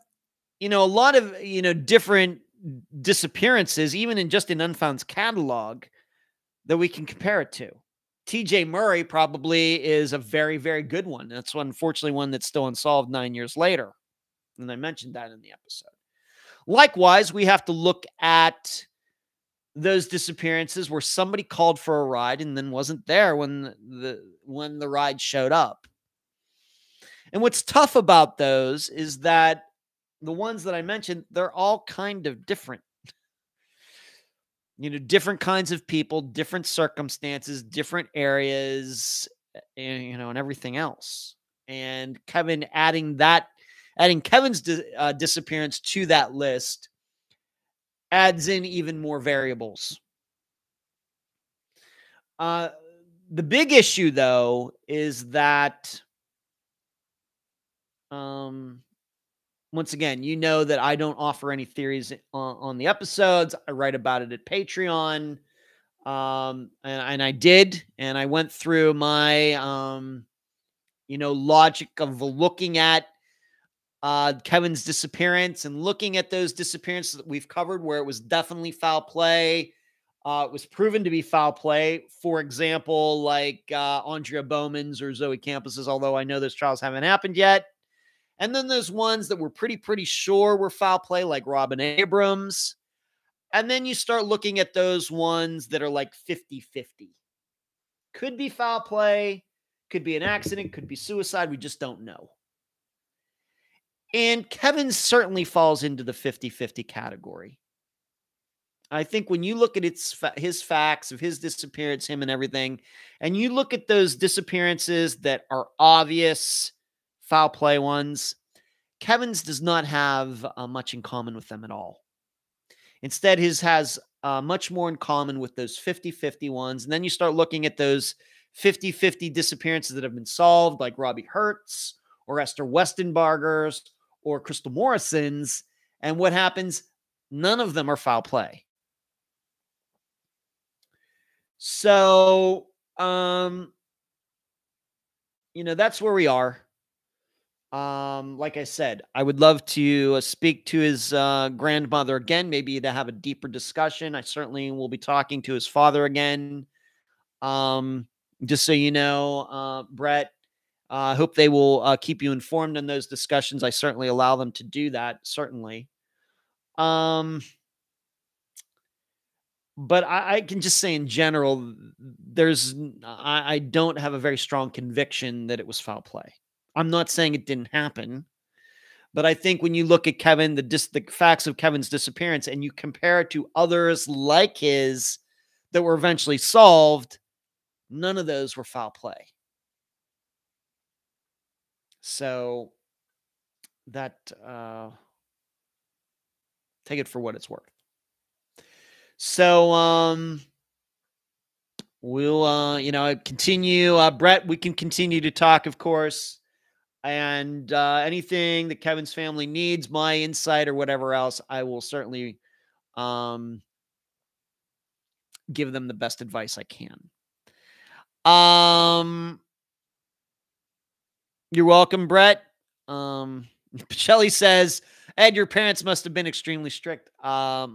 Speaker 1: a lot of, different disappearances, even in Unfound's catalog, that we can compare it to. TJ Murray probably is a very, very good one. That's unfortunately one that's still unsolved 9 years later. And I mentioned that in the episode. Likewise, we have to look at those disappearances where somebody called for a ride and then wasn't there when the ride showed up. And what's tough about those is that the ones that I mentioned, they're all kind of different. Different kinds of people, different circumstances, different areas, and everything else. And Kevin adding Kevin's disappearance to that list adds in even more variables. The big issue, though, is that once again, that I don't offer any theories on the episodes. I write about it at Patreon. And I did. And I went through my, logic of looking at Kevin's disappearance and looking at those disappearances that we've covered where it was definitely foul play. It was proven to be foul play. For example, like Andrea Bowman's or Zoe Campus's, although I know those trials haven't happened yet. And then there's ones that we're pretty sure were foul play, like Robin Abrams. And then you start looking at those ones that are like 50-50. Could be foul play, could be an accident, could be suicide. We just don't know. And Kevin certainly falls into the 50-50 category. I think when you look at his facts of his disappearance, him and everything, and you look at those disappearances that are obvious foul play ones, Kevin's does not have much in common with them at all. Instead, his has much more in common with those 50-50 ones. And then you start looking at those 50-50 disappearances that have been solved, like Robbie Hertz or Esther Westenbarger's or Crystal Morrison's. And what happens? None of them are foul play. So, that's where we are. Like I said, I would love to speak to his grandmother again, maybe to have a deeper discussion. I certainly will be talking to his father again. Um, just so you know, Brett, I hope they will keep you informed in those discussions. I certainly allow them to do that, certainly. But I can just say in general, I don't have a very strong conviction that it was foul play. I'm not saying it didn't happen, but I think when you look at Kevin, the facts of Kevin's disappearance, and you compare it to others like his that were eventually solved, none of those were foul play. So that take it for what it's worth. So we'll continue. Brett, we can continue to talk, of course. And anything that Kevin's family needs, my insight or whatever else, I will certainly give them the best advice I can. You're welcome, Brett. Shelly says, Ed, your parents must have been extremely strict. Both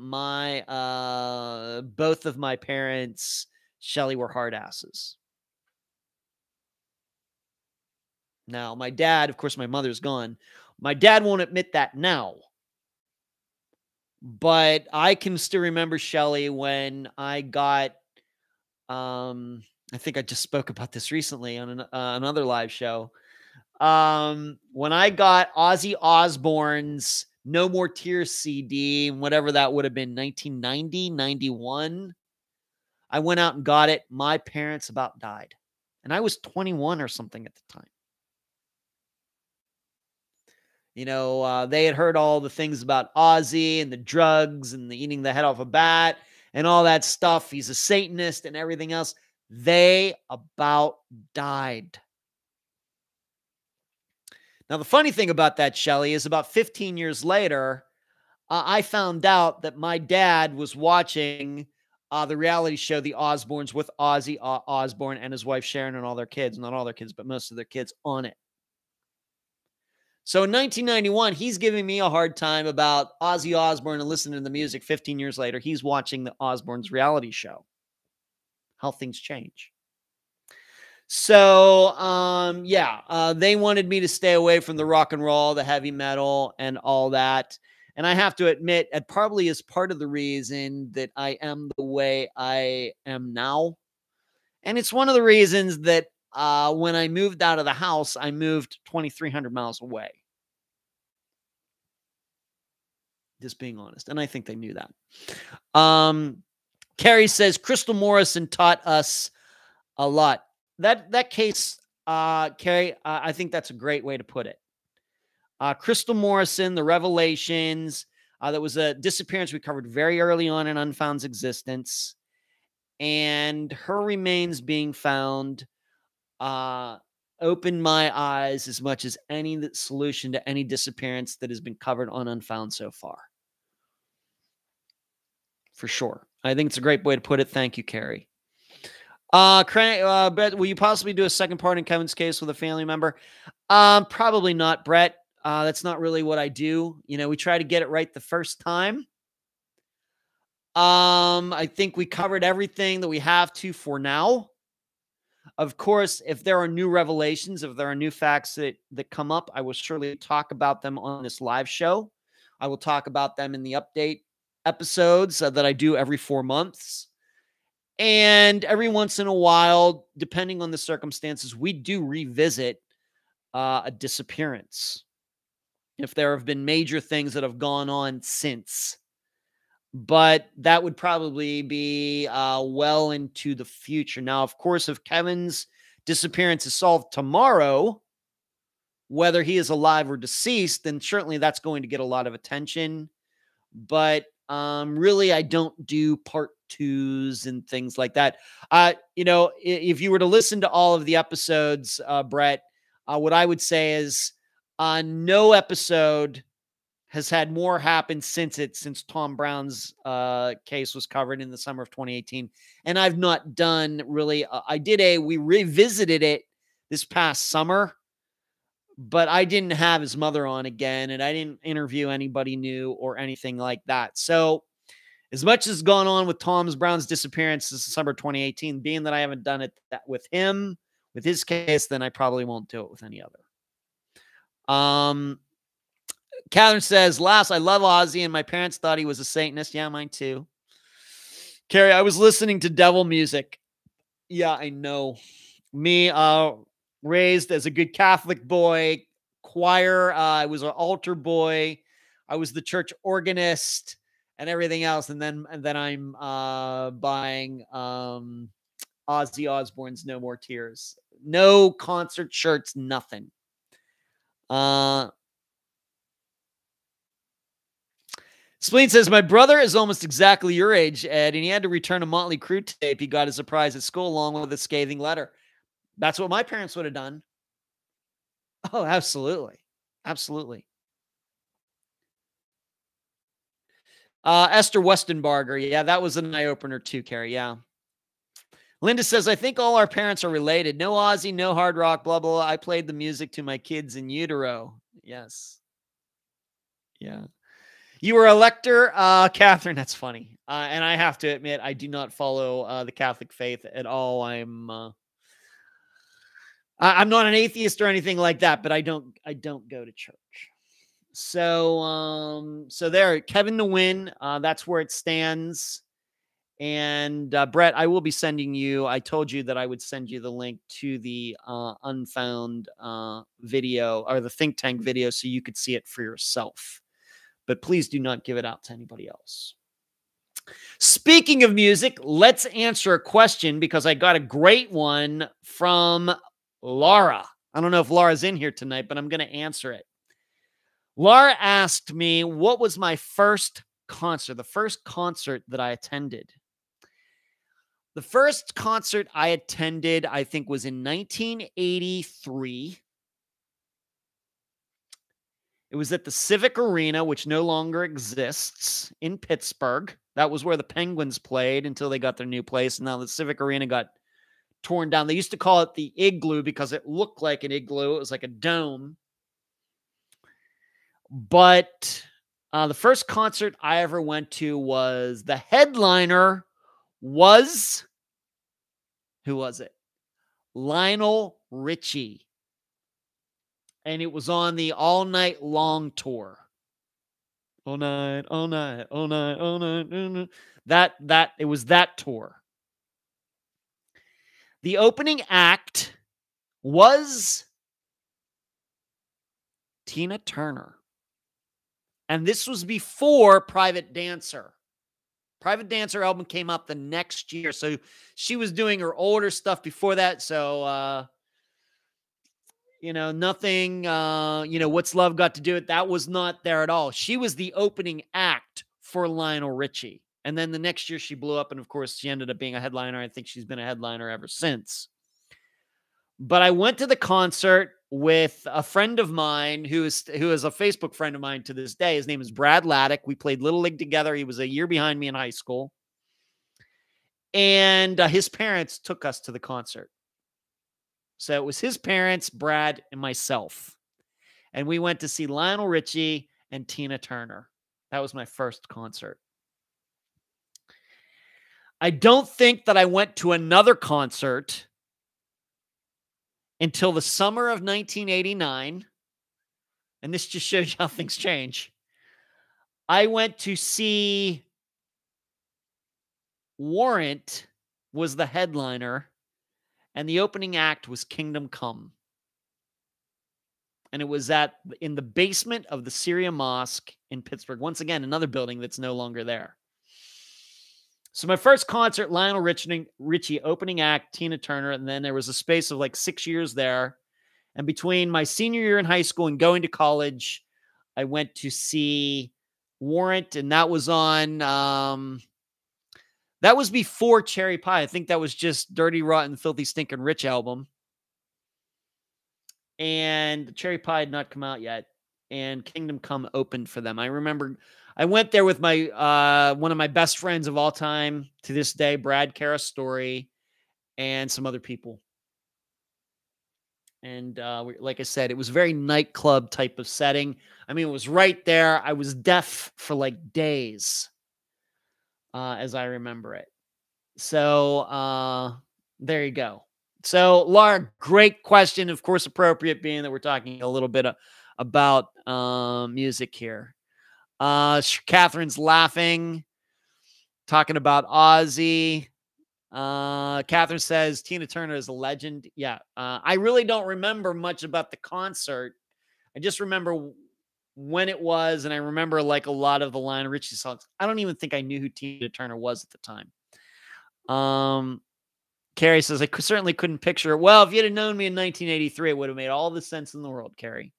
Speaker 1: of my parents, Shelly, were hard asses. Now, my dad, of course, my mother's gone. My dad won't admit that now. But I can still remember, Shelly, when I got, I think I just spoke about this recently on another live show. When I got Ozzy Osbourne's No More Tears CD, whatever that would have been, 1990, 91, I went out and got it. My parents about died. And I was 21 or something at the time. They had heard all the things about Ozzy and the drugs and the eating the head off a bat and all that stuff. He's a Satanist and everything else. They about died. Now, the funny thing about that, Shelly, is about 15 years later, I found out that my dad was watching the reality show, The Osbournes, with Ozzy Osbourne and his wife Sharon and all their kids. Not all their kids, but most of their kids on it. So in 1991, he's giving me a hard time about Ozzy Osbourne and listening to the music. 15 years later, he's watching the Osbournes reality show. How things change. So, they wanted me to stay away from the rock and roll, the heavy metal, and all that. And I have to admit, it probably is part of the reason that I am the way I am now. And it's one of the reasons that when I moved out of the house, I moved 2,300 miles away. Just being honest. And I think they knew that. Carrie says, Crystal Morrison taught us a lot. That case, Carrie, I think that's a great way to put it. Crystal Morrison, the revelations, that was a disappearance we covered very early on in Unfound's existence. And her remains being found opened my eyes as much as any solution to any disappearance that has been covered on Unfound so far. For sure. I think it's a great way to put it. Thank you, Carrie. Brett, will you possibly do a second part in Kevin's case with a family member? Probably not, Brett. That's not really what I do. We try to get it right the first time. I think we covered everything that we have to for now. Of course, if there are new revelations, if there are new facts that come up, I will surely talk about them on this live show. I will talk about them in the update episodes that I do every 4 months. And every once in a while, depending on the circumstances, we do revisit a disappearance. If there have been major things that have gone on since. But that would probably be well into the future. Now, of course, if Kevin's disappearance is solved tomorrow, whether he is alive or deceased, then certainly that's going to get a lot of attention. But really, I don't do part twos and things like that. If you were to listen to all of the episodes, Brett, what I would say is no episode has had more happen since Tom Brown's case was covered in the summer of 2018. And I've not done really, we revisited it this past summer, but I didn't have his mother on again, and I didn't interview anybody new or anything like that. So as much as has gone on with Tom Brown's disappearance this December 2018, being that I haven't done it with him, with his case, then I probably won't do it with any other. Catherine says, "Last, I love Ozzy, and my parents thought he was a Satanist." Yeah, mine too. Carrie, I was listening to devil music. Yeah, I know. Me, raised as a good Catholic boy, choir. I was an altar boy. I was the church organist and everything else. And then I'm buying Ozzy Osbourne's "No More Tears." No concert shirts, nothing. Spleen says, "My brother is almost exactly your age, Ed, and he had to return a Motley Crue tape he got as a prize at school along with a scathing letter." That's what my parents would have done. Oh, absolutely. Absolutely. Esther Westenbarger. Yeah, that was an eye-opener too, Carrie. Yeah. Linda says, "I think all our parents are related. No Ozzy, no hard rock, blah, blah, blah. I played the music to my kids in utero." Yes. Yeah. You were a lector, Catherine. That's funny. And I have to admit, I do not follow the Catholic faith at all. I'm not an atheist or anything like that, but I don't go to church. So, there, Kevin Nguyen, that's where it stands. And Brett, I will be sending you. I told you that I would send you the link to the Unfound video, or the think tank video, so you could see it for yourself. But please do not give it out to anybody else. Speaking of music, let's answer a question, because I got a great one from Laura. I don't know if Laura's in here tonight, but I'm going to answer it. Laura asked me, what was my first concert, the first concert that I attended? The first concert I attended, I think, was in 1983. It was at the Civic Arena, which no longer exists, in Pittsburgh. That was where the Penguins played until they got their new place. And now the Civic Arena got torn down. They used to call it the Igloo because it looked like an igloo. It was like a dome. But the first concert I ever went to was, the headliner was, who was it? Lionel Richie. And it was on the All Night Long tour. All night, all night, all night, all night. It was that tour. The opening act was Tina Turner. And this was before Private Dancer. Private Dancer album came up the next year. So she was doing her older stuff before that. So, nothing, What's Love Got to Do It? That was not there at all. She was the opening act for Lionel Richie. And then the next year she blew up. And of course, she ended up being a headliner. I think she's been a headliner ever since. But I went to the concert with a friend of mine who is a Facebook friend of mine to this day. His name is Brad Laddick. We played Little League together. He was a year behind me in high school. And his parents took us to the concert. So it was his parents, Brad, and myself. And we went to see Lionel Richie and Tina Turner. That was my first concert. I don't think that I went to another concert until the summer of 1989. And this just shows you how things change. I went to see Warrant was the headliner, and the opening act was Kingdom Come. And it was in the basement of the Syria Mosque in Pittsburgh. Once again, another building that's no longer there. So my first concert, Lionel Richie, opening act, Tina Turner, and then there was a space of like 6 years there. And between my senior year in high school and going to college, I went to see Warrant, and that was on, that was before Cherry Pie. I think that was just Dirty, Rotten, Filthy, Stinkin' Rich album. And Cherry Pie had not come out yet. and Kingdom Come opened for them. I remember I went there with my one of my best friends of all time to this day, Brad Carastory, and some other people. And like I said, it was a very nightclub type of setting. I mean, it was right there. I was deaf for like days, as I remember it. So there you go. So, Laura, great question. Of course, appropriate being that we're talking a little bit about music here. Catherine's laughing, talking about Ozzy. Catherine says Tina Turner is a legend. Yeah. I really don't remember much about the concert. I just remember when it was, and I remember like a lot of the Lionel Richie songs. I don't even think I knew who Tina Turner was at the time. Carrie says, I certainly couldn't picture it. Well, if you'd have known me in 1983, it would have made all the sense in the world, Carrie.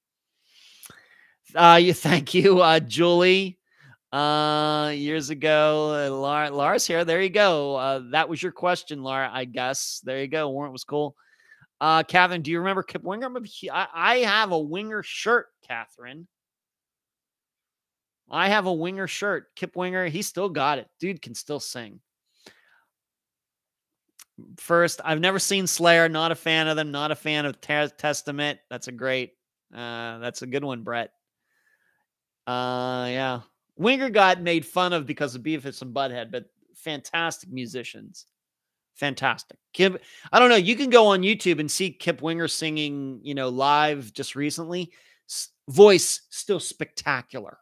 Speaker 1: Thank you, Julie. Years ago, Lara's here. There you go. That was your question, Lara, I guess. There you go. Warrant was cool. Catherine, do you remember Kip Winger? I have a Winger shirt, Catherine. I have a Winger shirt. Kip Winger, he still got it. Dude can still sing. First, I've never seen Slayer. Not a fan of them. Not a fan of Testament. That's a good one, Brett. Yeah. Winger got made fun of because of Beavis and Butthead, but fantastic musicians. Fantastic. Kip, I don't know. You can go on YouTube and see Kip Winger singing, live just recently. Voice still spectacular.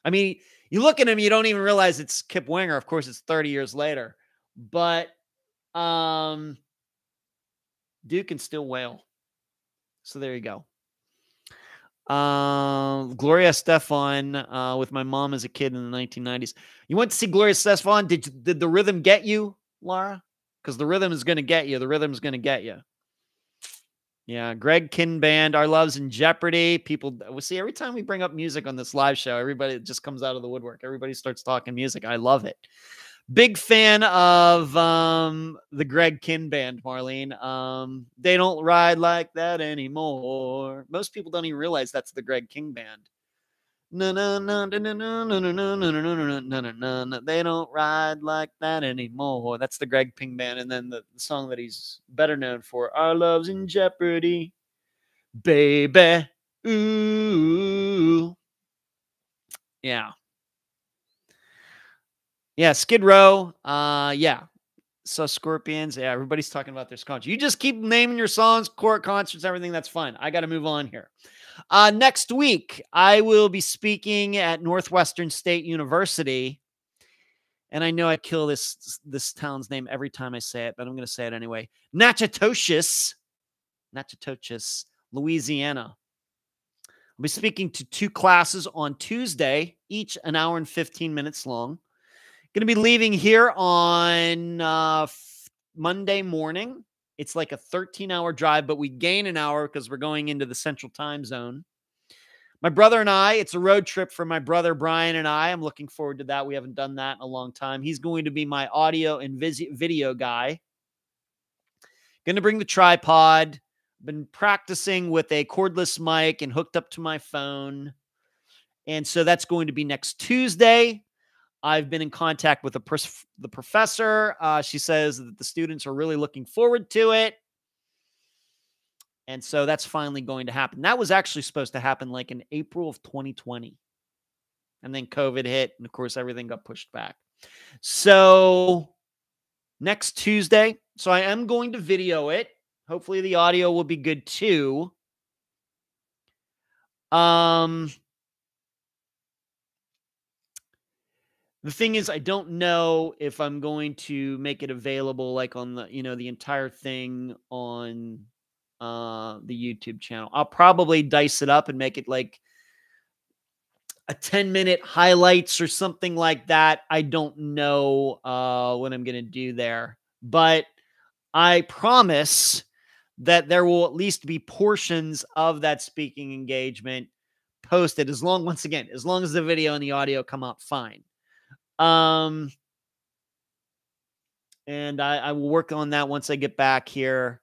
Speaker 1: I mean, you look at him, you don't even realize it's Kip Winger. Of course, it's 30 years later, but Duke can still wail. So there you go. Gloria Estefan with my mom as a kid in the 1990s. You went to see Gloria Estefan. Did the rhythm get you, Laura? Because the rhythm is going to get you. The rhythm is going to get you. Yeah, Greg Kinband, Our Love's in Jeopardy. People, we see every time we bring up music on this live show, everybody just comes out of the woodwork. Everybody starts talking music. I love it. Big fan of the Greg Kinn Band, Marlene. They don't ride like that anymore. Most people don't even realize that's the Greg King Band. No, no, no, no, no, no, no, no, no, no, no, no, no, no. They don't ride like that anymore. That's the Greg King Band. And then the song that he's better known for, Our Love's in Jeopardy, baby. Ooh. Yeah. Yeah, Skid Row. Yeah. So Scorpions. Yeah, everybody's talking about their concerts. You just keep naming your songs, court concerts, everything. That's fine. I got to move on here. Next week, I will be speaking at Northwestern State University. And I know I kill this town's name every time I say it, but I'm going to say it anyway. Natchitoches, Louisiana. I'll be speaking to 2 classes on Tuesday, each an hour and 15 minutes long. Going to be leaving here on Monday morning. It's like a 13-hour drive, but we gain an hour because we're going into the Central Time Zone. My brother and I, it's a road trip for my brother Brian and I. I'm looking forward to that. We haven't done that in a long time. He's going to be my audio and video guy. Going to bring the tripod. Been practicing with a cordless mic and hooked up to my phone. And so that's going to be next Tuesday. I've been in contact with the professor. She says that the students are really looking forward to it. And so that's finally going to happen. That was actually supposed to happen like in April of 2020. And then COVID hit. And of course, everything got pushed back. So next Tuesday. So I am going to video it. Hopefully the audio will be good too. The thing is, I don't know if I'm going to make it available like on the, the entire thing on the YouTube channel. I'll probably dice it up and make it like a 10-minute highlights or something like that. I don't know what I'm going to do there, but I promise that there will at least be portions of that speaking engagement posted as long as the video and the audio come out fine. And I will work on that once I get back here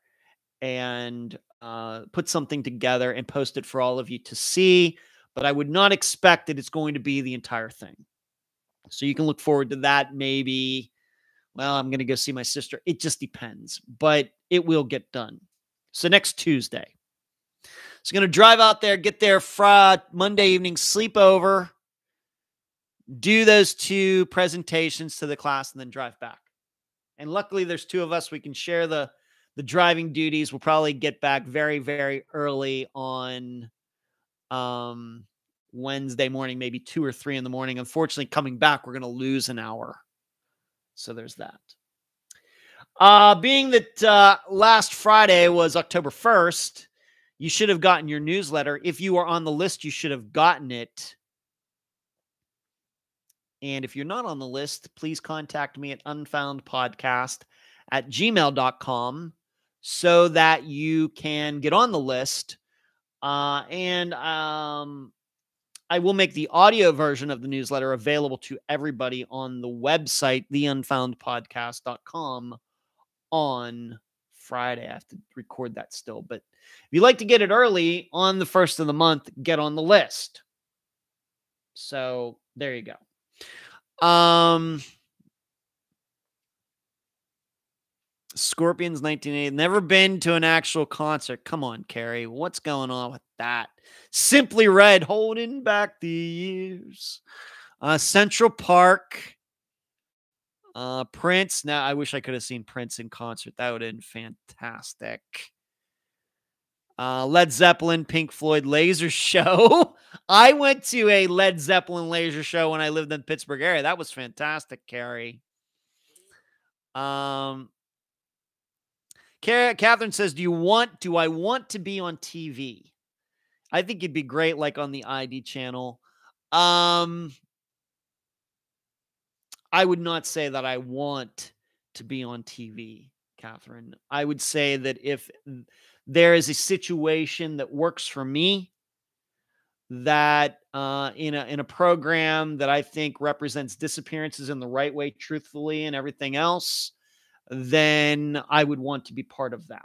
Speaker 1: and put something together and post it for all of you to see. but I would not expect that it's going to be the entire thing. So you can look forward to that. Maybe, well, I'm going to go see my sister. It just depends, but it will get done. So next Tuesday. So going to drive out there, get there Friday, Monday evening, sleep over, do those 2 presentations to the class, and then drive back. And luckily there's 2 of us. We can share the driving duties. We'll probably get back very, very early on Wednesday morning, maybe 2 or 3 in the morning. Unfortunately, coming back, we're going to lose an hour. So there's that. Being that last Friday was October 1st, you should have gotten your newsletter. If you are on the list, you should have gotten it. And if you're not on the list, please contact me at unfoundpodcast@gmail.com so that you can get on the list. And I will make the audio version of the newsletter available to everybody on the website, theunfoundpodcast.com, on Friday. I have to record that still. But if you like to get it early on the 1st of the month, get on the list. So there you go. Scorpions 1980. Never been to an actual concert. Come on, Carrie. What's going on with that? Simply Red, holding back the years. Central Park. Prince. Now, I wish I could have seen Prince in concert. That would have been fantastic. Led Zeppelin, Pink Floyd, laser show. I went to a Led Zeppelin laser show when I lived in the Pittsburgh area. That was fantastic, Carrie. Catherine says, do I want to be on TV? I think it'd be great, like on the ID channel. I would not say that I want to be on TV, Catherine. I would say that if there is a situation that works for me, that in a program that I think represents disappearances in the right way, truthfully, and everything else, then I would want to be part of that.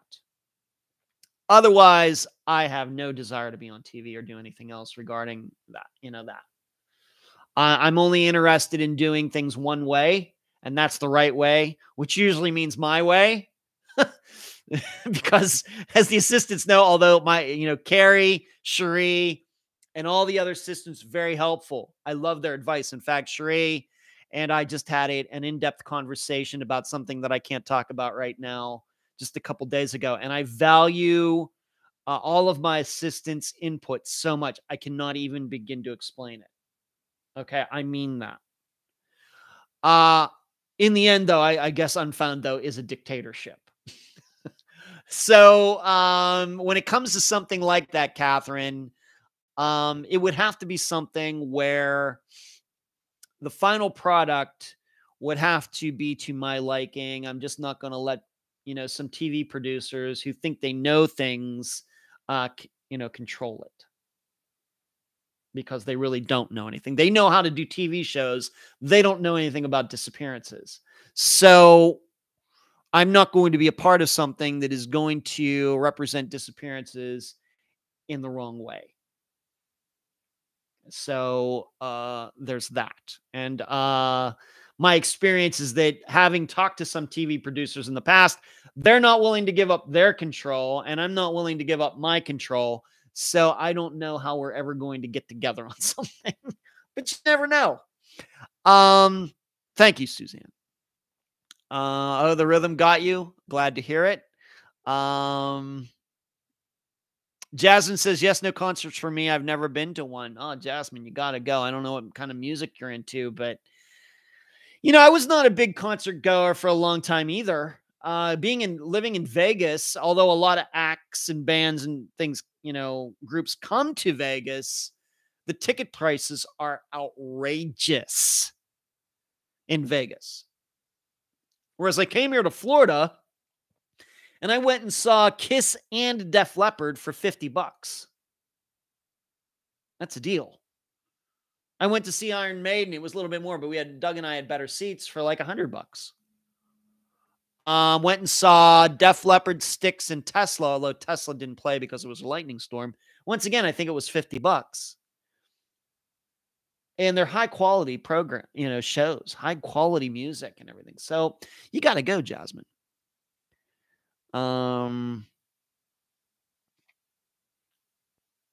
Speaker 1: Otherwise, I have no desire to be on TV or do anything else regarding that. I'm only interested in doing things one way, and that's the right way, which usually means my way. Because as the assistants know, although Carrie, Cherie, and all the other assistants, very helpful. I love their advice. In fact, Cherie and I just had an in-depth conversation about something that I can't talk about right now just a couple days ago. And I value all of my assistants' input so much. I cannot even begin to explain it. Okay, I mean that. In the end, though, I guess Unfound, though, is a dictatorship. So when it comes to something like that, Catherine, it would have to be something where the final product would have to be to my liking. I'm just not going to let, some TV producers who think they know things, control it. Because they really don't know anything. They know how to do TV shows. They don't know anything about disappearances. So I'm not going to be a part of something that is going to represent disappearances in the wrong way. So there's that. And my experience is that having talked to some TV producers in the past, they're not willing to give up their control, and I'm not willing to give up my control. So I don't know how we're ever going to get together on something, but you never know. Thank you, Suzanne. The rhythm got you. Glad to hear it. Jasmine says, yes, no concerts for me. I've never been to one. Oh, Jasmine, you got to go. I don't know what kind of music you're into, but I was not a big concert goer for a long time either. Living in Vegas, although a lot of acts and bands and things, groups come to Vegas, the ticket prices are outrageous in Vegas. Whereas I came here to Florida and I went and saw Kiss and Def Leppard for $50. That's a deal. I went to see Iron Maiden. It was a little bit more, but Doug and I had better seats for like $100. Went and saw Def Leppard, Styx, and Tesla, although Tesla didn't play because it was a lightning storm. Once again, I think it was $50. and they're high quality program, shows, high quality music and everything. So you got to go, Jasmine.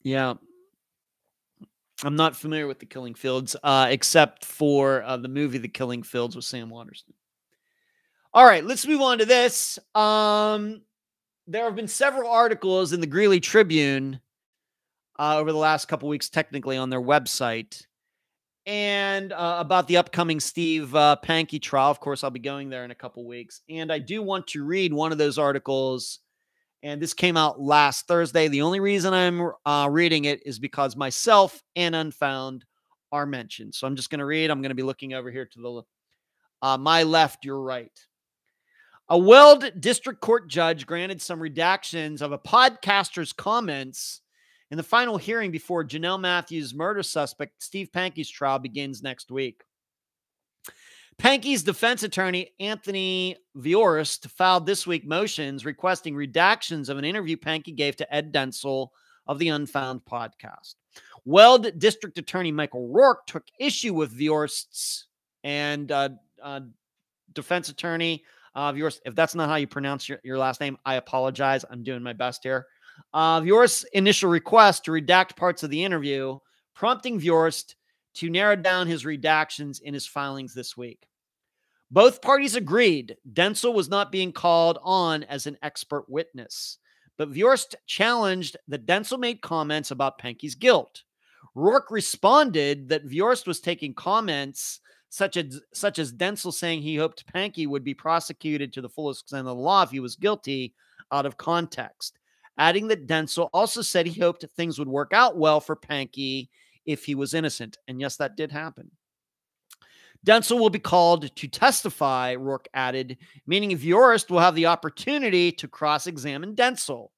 Speaker 1: Yeah. I'm not familiar with The Killing Fields, except for the movie The Killing Fields with Sam Waterston. All right, let's move on to this. There have been several articles in the Greeley Tribune over the last couple weeks, technically on their website, and about the upcoming Steve Pankey trial. Of course, I'll be going there in a couple weeks, and I do want to read one of those articles. And this came out last Thursday. The only reason I'm reading it is because myself and Unfound are mentioned. So I'm just going to read. I'm going to be looking over here to the my left, your right. A Weld District Court judge granted some redactions of a podcaster's comments in the final hearing before Janelle Matthews' murder suspect Steve Pankey's trial begins next week. Pankey's defense attorney, Anthony Viorst, filed this week motions requesting redactions of an interview Pankey gave to Ed Dentzel of the Unfound podcast. Weld District Attorney Michael Rourke took issue with Viorst's and defense attorney Viorst. If that's not how you pronounce your last name, I apologize. I'm doing my best here. Viorst's initial request to redact parts of the interview, prompting Viorst to narrow down his redactions in his filings this week. Both parties agreed Dentzel was not being called on as an expert witness, but Viorst challenged that Dentzel made comments about Pankey's guilt. Rourke responded that Viorst was taking comments such as Dentzel saying he hoped Pankey would be prosecuted to the fullest extent of the law if he was guilty out of context, adding that Dentzel also said he hoped things would work out well for Pankey if he was innocent. And yes, that did happen. Dentzel will be called to testify, Rourke added, meaning Viorst will have the opportunity to cross-examine Dentzel.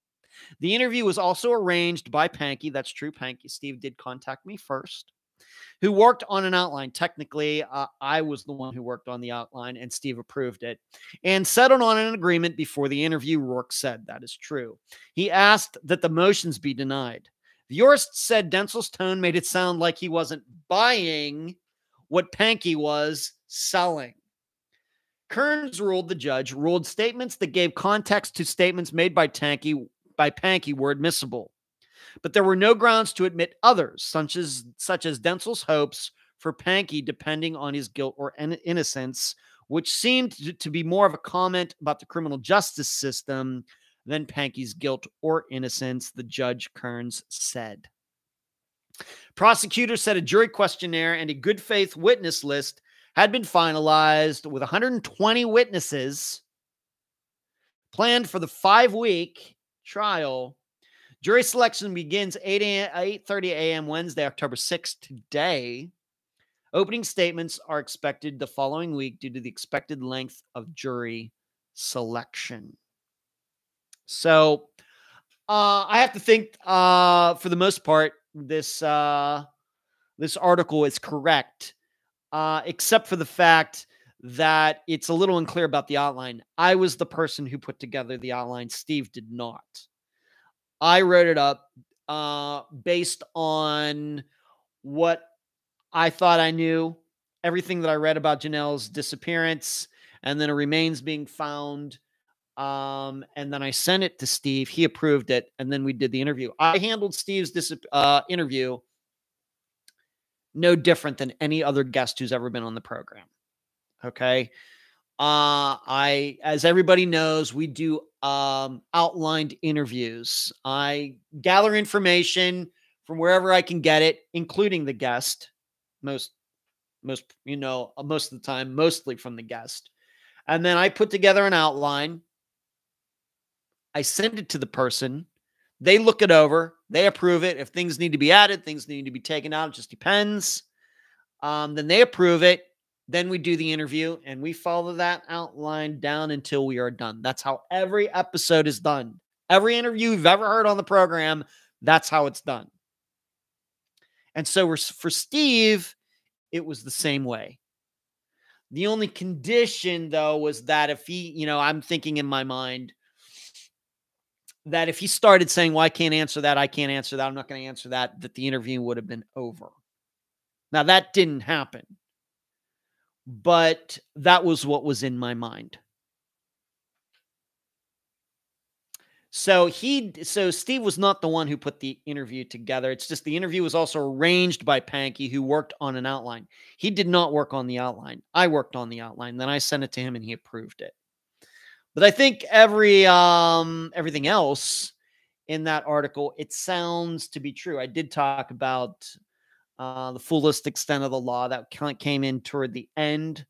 Speaker 1: The interview was also arranged by Pankey. That's true. Pankey, Steve did contact me first, who worked on an outline. Technically, I was the one who worked on the outline, and Steve approved it and settled on an agreement before the interview, Rourke said. That is true. He asked that the motions be denied. Viorst said Dentzel's tone made it sound like he wasn't buying what Pankey was selling. Kearns the judge ruled statements that gave context to statements made by Pankey were admissible. But there were no grounds to admit others, such as Dentzel's hopes for Pankey depending on his guilt or innocence, which seemed to be more of a comment about the criminal justice system than Pankey's guilt or innocence, the judge Kearns said. Prosecutors said a jury questionnaire and a good faith witness list had been finalized with 120 witnesses planned for the 5-week trial. Jury selection begins 8:30 a.m. Wednesday, October 6th, today. Opening statements are expected the following week due to the expected length of jury selection. So I have to think, for the most part, this article is correct, except for the fact that it's a little unclear about the outline. I was the person who put together the outline. Steve did not. I wrote it up based on what I thought I knew, everything that I read about Janelle's disappearance, and then her remains being found. And then I sent it to Steve. He approved it, and then we did the interview. I handled Steve's interview no different than any other guest who's ever been on the program. Okay. As everybody knows, we do outlined interviews. I gather information from wherever I can get it, including the guest. Most of the time, mostly from the guest. And then I put together an outline. I send it to the person. They look it over. They approve it. If things need to be added, things need to be taken out. It just depends. Then they approve it. Then we do the interview, and we follow that outline down until we are done. That's how every episode is done. Every interview you've ever heard on the program, that's how it's done. And so for Steve, it was the same way. The only condition, though, was that if he, I'm thinking in my mind that if he started saying, well, I can't answer that, I'm not going to answer that the interview would have been over. Now, that didn't happen, but that was what was in my mind. So Steve was not the one who put the interview together. It's just the interview was also arranged by Pankey, who worked on an outline. He did not work on the outline. I worked on the outline. Then I sent it to him and he approved it. But I think everything else in that article, it sounds to be true. I did talk about the fullest extent of the law that came in toward the end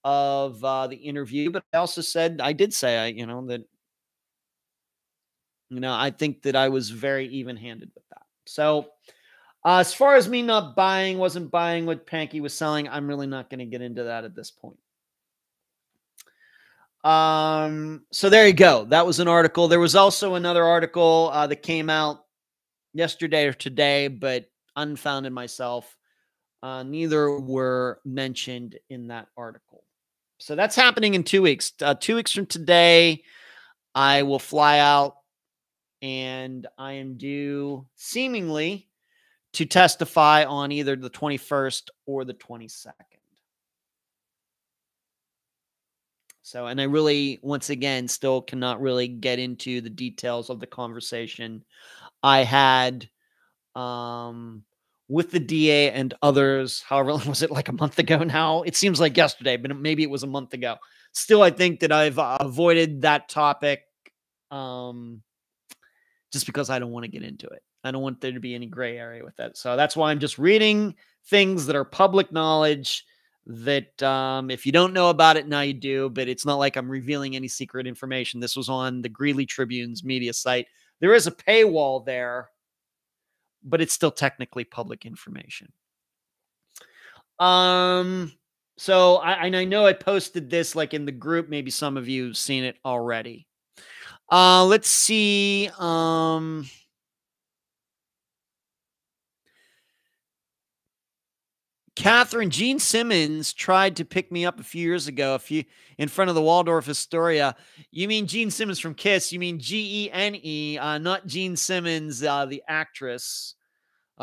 Speaker 1: of the interview. But I also said, I did say, that I think that I was very even-handed with that. So as far as me wasn't buying what Pankey was selling, I'm really not going to get into that at this point. So there you go. That was an article. There was also another article that came out yesterday or today, but Unfound and myself, neither were mentioned in that article. So that's happening in 2 weeks. 2 weeks from today, I will fly out and I am due seemingly to testify on either the 21st or the 22nd. So, and I really, once again, still cannot really get into the details of the conversation I had with the DA and others. However, was it like a month ago now? It seems like yesterday, but maybe it was a month ago. Still, I think that I've avoided that topic just because I don't want to get into it. I don't want there to be any gray area with that. So that's why I'm just reading things that are public knowledge that if you don't know about it, now you do, but it's not like I'm revealing any secret information. This was on the Greeley Tribune's media site. There is a paywall there, but it's still technically public information. So I know I posted this like in the group. Maybe some of you have seen it already. Let's see. Catherine, Gene Simmons tried to pick me up a few years ago, in front of the Waldorf Astoria. You mean Gene Simmons from Kiss? You mean Gene, not Gene Simmons, the actress.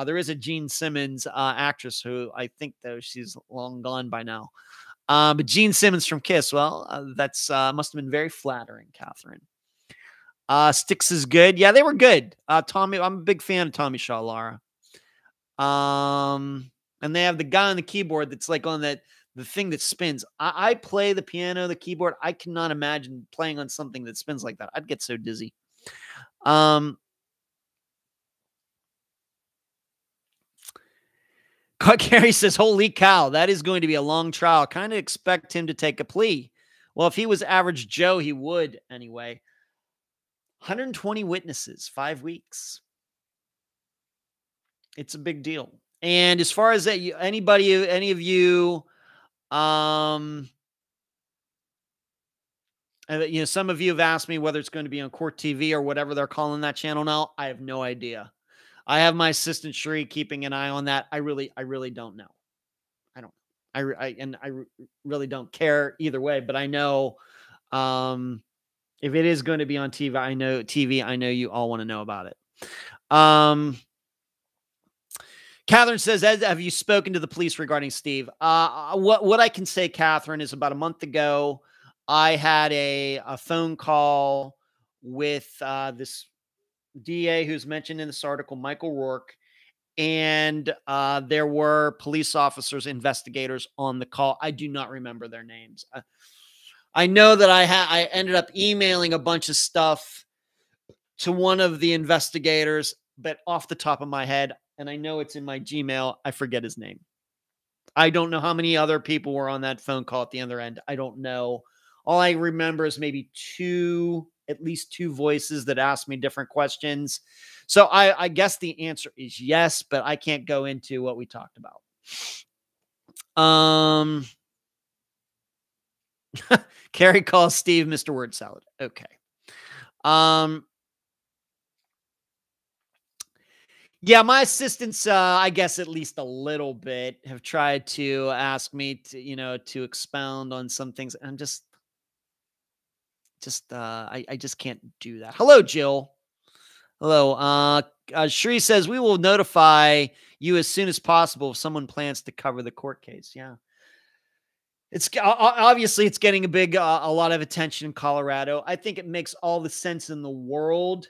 Speaker 1: There is a Gene Simmons actress who I think, though, she's long gone by now. But Gene Simmons from Kiss, well, that's must have been very flattering, Catherine. Styx is good. Yeah, they were good. Tommy, I'm a big fan of Tommy Shaw Lara. And they have the guy on the keyboard that's like on the thing that spins. I play the piano, the keyboard. I cannot imagine playing on something that spins like that. I'd get so dizzy. Gary says, holy cow, that is going to be a long trial. Kind of expect him to take a plea. Well, if he was average Joe, he would anyway. 120 witnesses, 5 weeks. It's a big deal. And as far as that, any of you, some of you have asked me whether it's going to be on Court TV or whatever they're calling that channel now. I have no idea. I have my assistant Sheree keeping an eye on that. I really don't know. I don't. I really don't care either way. But I know, if it is going to be on TV, I know you all want to know about it. Catherine says, have you spoken to the police regarding Steve? What I can say, Catherine, is about a month ago, I had a phone call with this DA who's mentioned in this article, Michael Rourke, and there were police officers, investigators on the call. I do not remember their names. I know that I ended up emailing a bunch of stuff to one of the investigators, but off the top of my head, and I know it's in my Gmail, I forget his name. I don't know how many other people were on that phone call at the other end. I don't know. All I remember is maybe at least two voices that asked me different questions. So I guess the answer is yes, but I can't go into what we talked about. Carrie calls Steve Mr. Word Salad. Okay. Yeah, my assistants, I guess at least a little bit, have tried to ask me to expound on some things. I'm I just can't do that. Hello, Jill. Hello. Shri says, we will notify you as soon as possible if someone plans to cover the court case. Yeah. It's obviously it's getting a lot of attention in Colorado. I think it makes all the sense in the world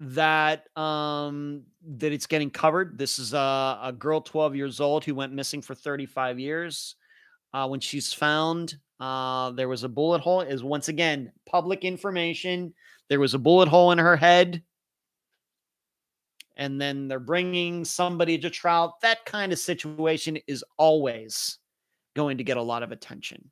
Speaker 1: that that it's getting covered. This is a girl 12 years old who went missing for 35 years. When she's found, there was a bullet hole. Is once again public information. There was a bullet hole in her head. And then they're bringing somebody to trial. That kind of situation is always going to get a lot of attention.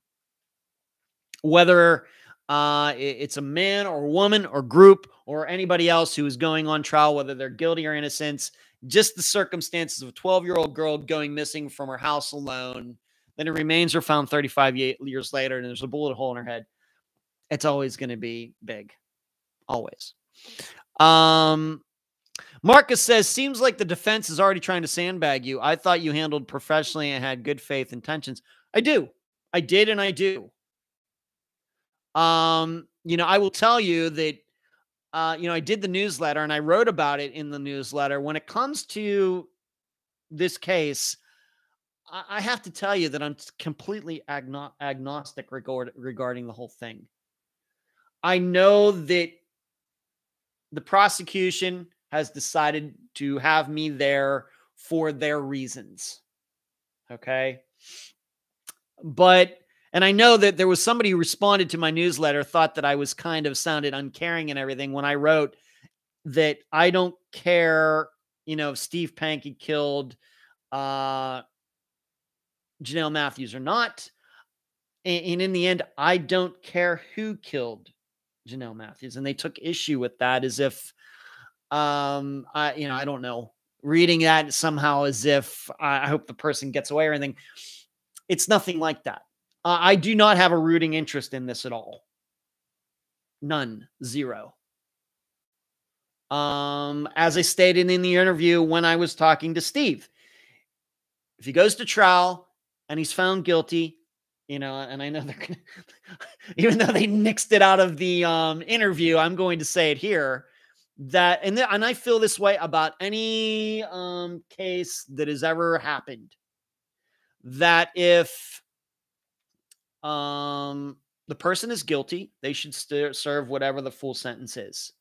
Speaker 1: Whether it's a man or woman or group or anybody else who is going on trial, whether they're guilty or innocent, just the circumstances of a 12-year-old girl going missing from her house alone, then her remains are found 35 years later and there's a bullet hole in her head. It's always going to be big. Always. Marcus says, seems like the defense is already trying to sandbag you. I thought you handled professionally and had good faith intentions. I do. I did and I do. I will tell you that, I did the newsletter and I wrote about it in the newsletter. When it comes to this case, I have to tell you that I'm completely agnostic regarding the whole thing. I know that the prosecution has decided to have me there for their reasons. Okay. And I know that there was somebody who responded to my newsletter, thought that I was kind of sounded uncaring and everything when I wrote that I don't care, if Steve Pankey killed Janelle Matthews or not. And in the end, I don't care who killed Janelle Matthews. And they took issue with that as if, I don't know, reading that somehow as if I hope the person gets away or anything. It's nothing like that. I do not have a rooting interest in this at all. None. Zero. As I stated in the interview when I was talking to Steve, if he goes to trial and he's found guilty, and I know they're going to, even though they nixed it out of the interview, I'm going to say it here. And I feel this way about any case that has ever happened, that if the person is guilty, they should serve whatever the full sentence is.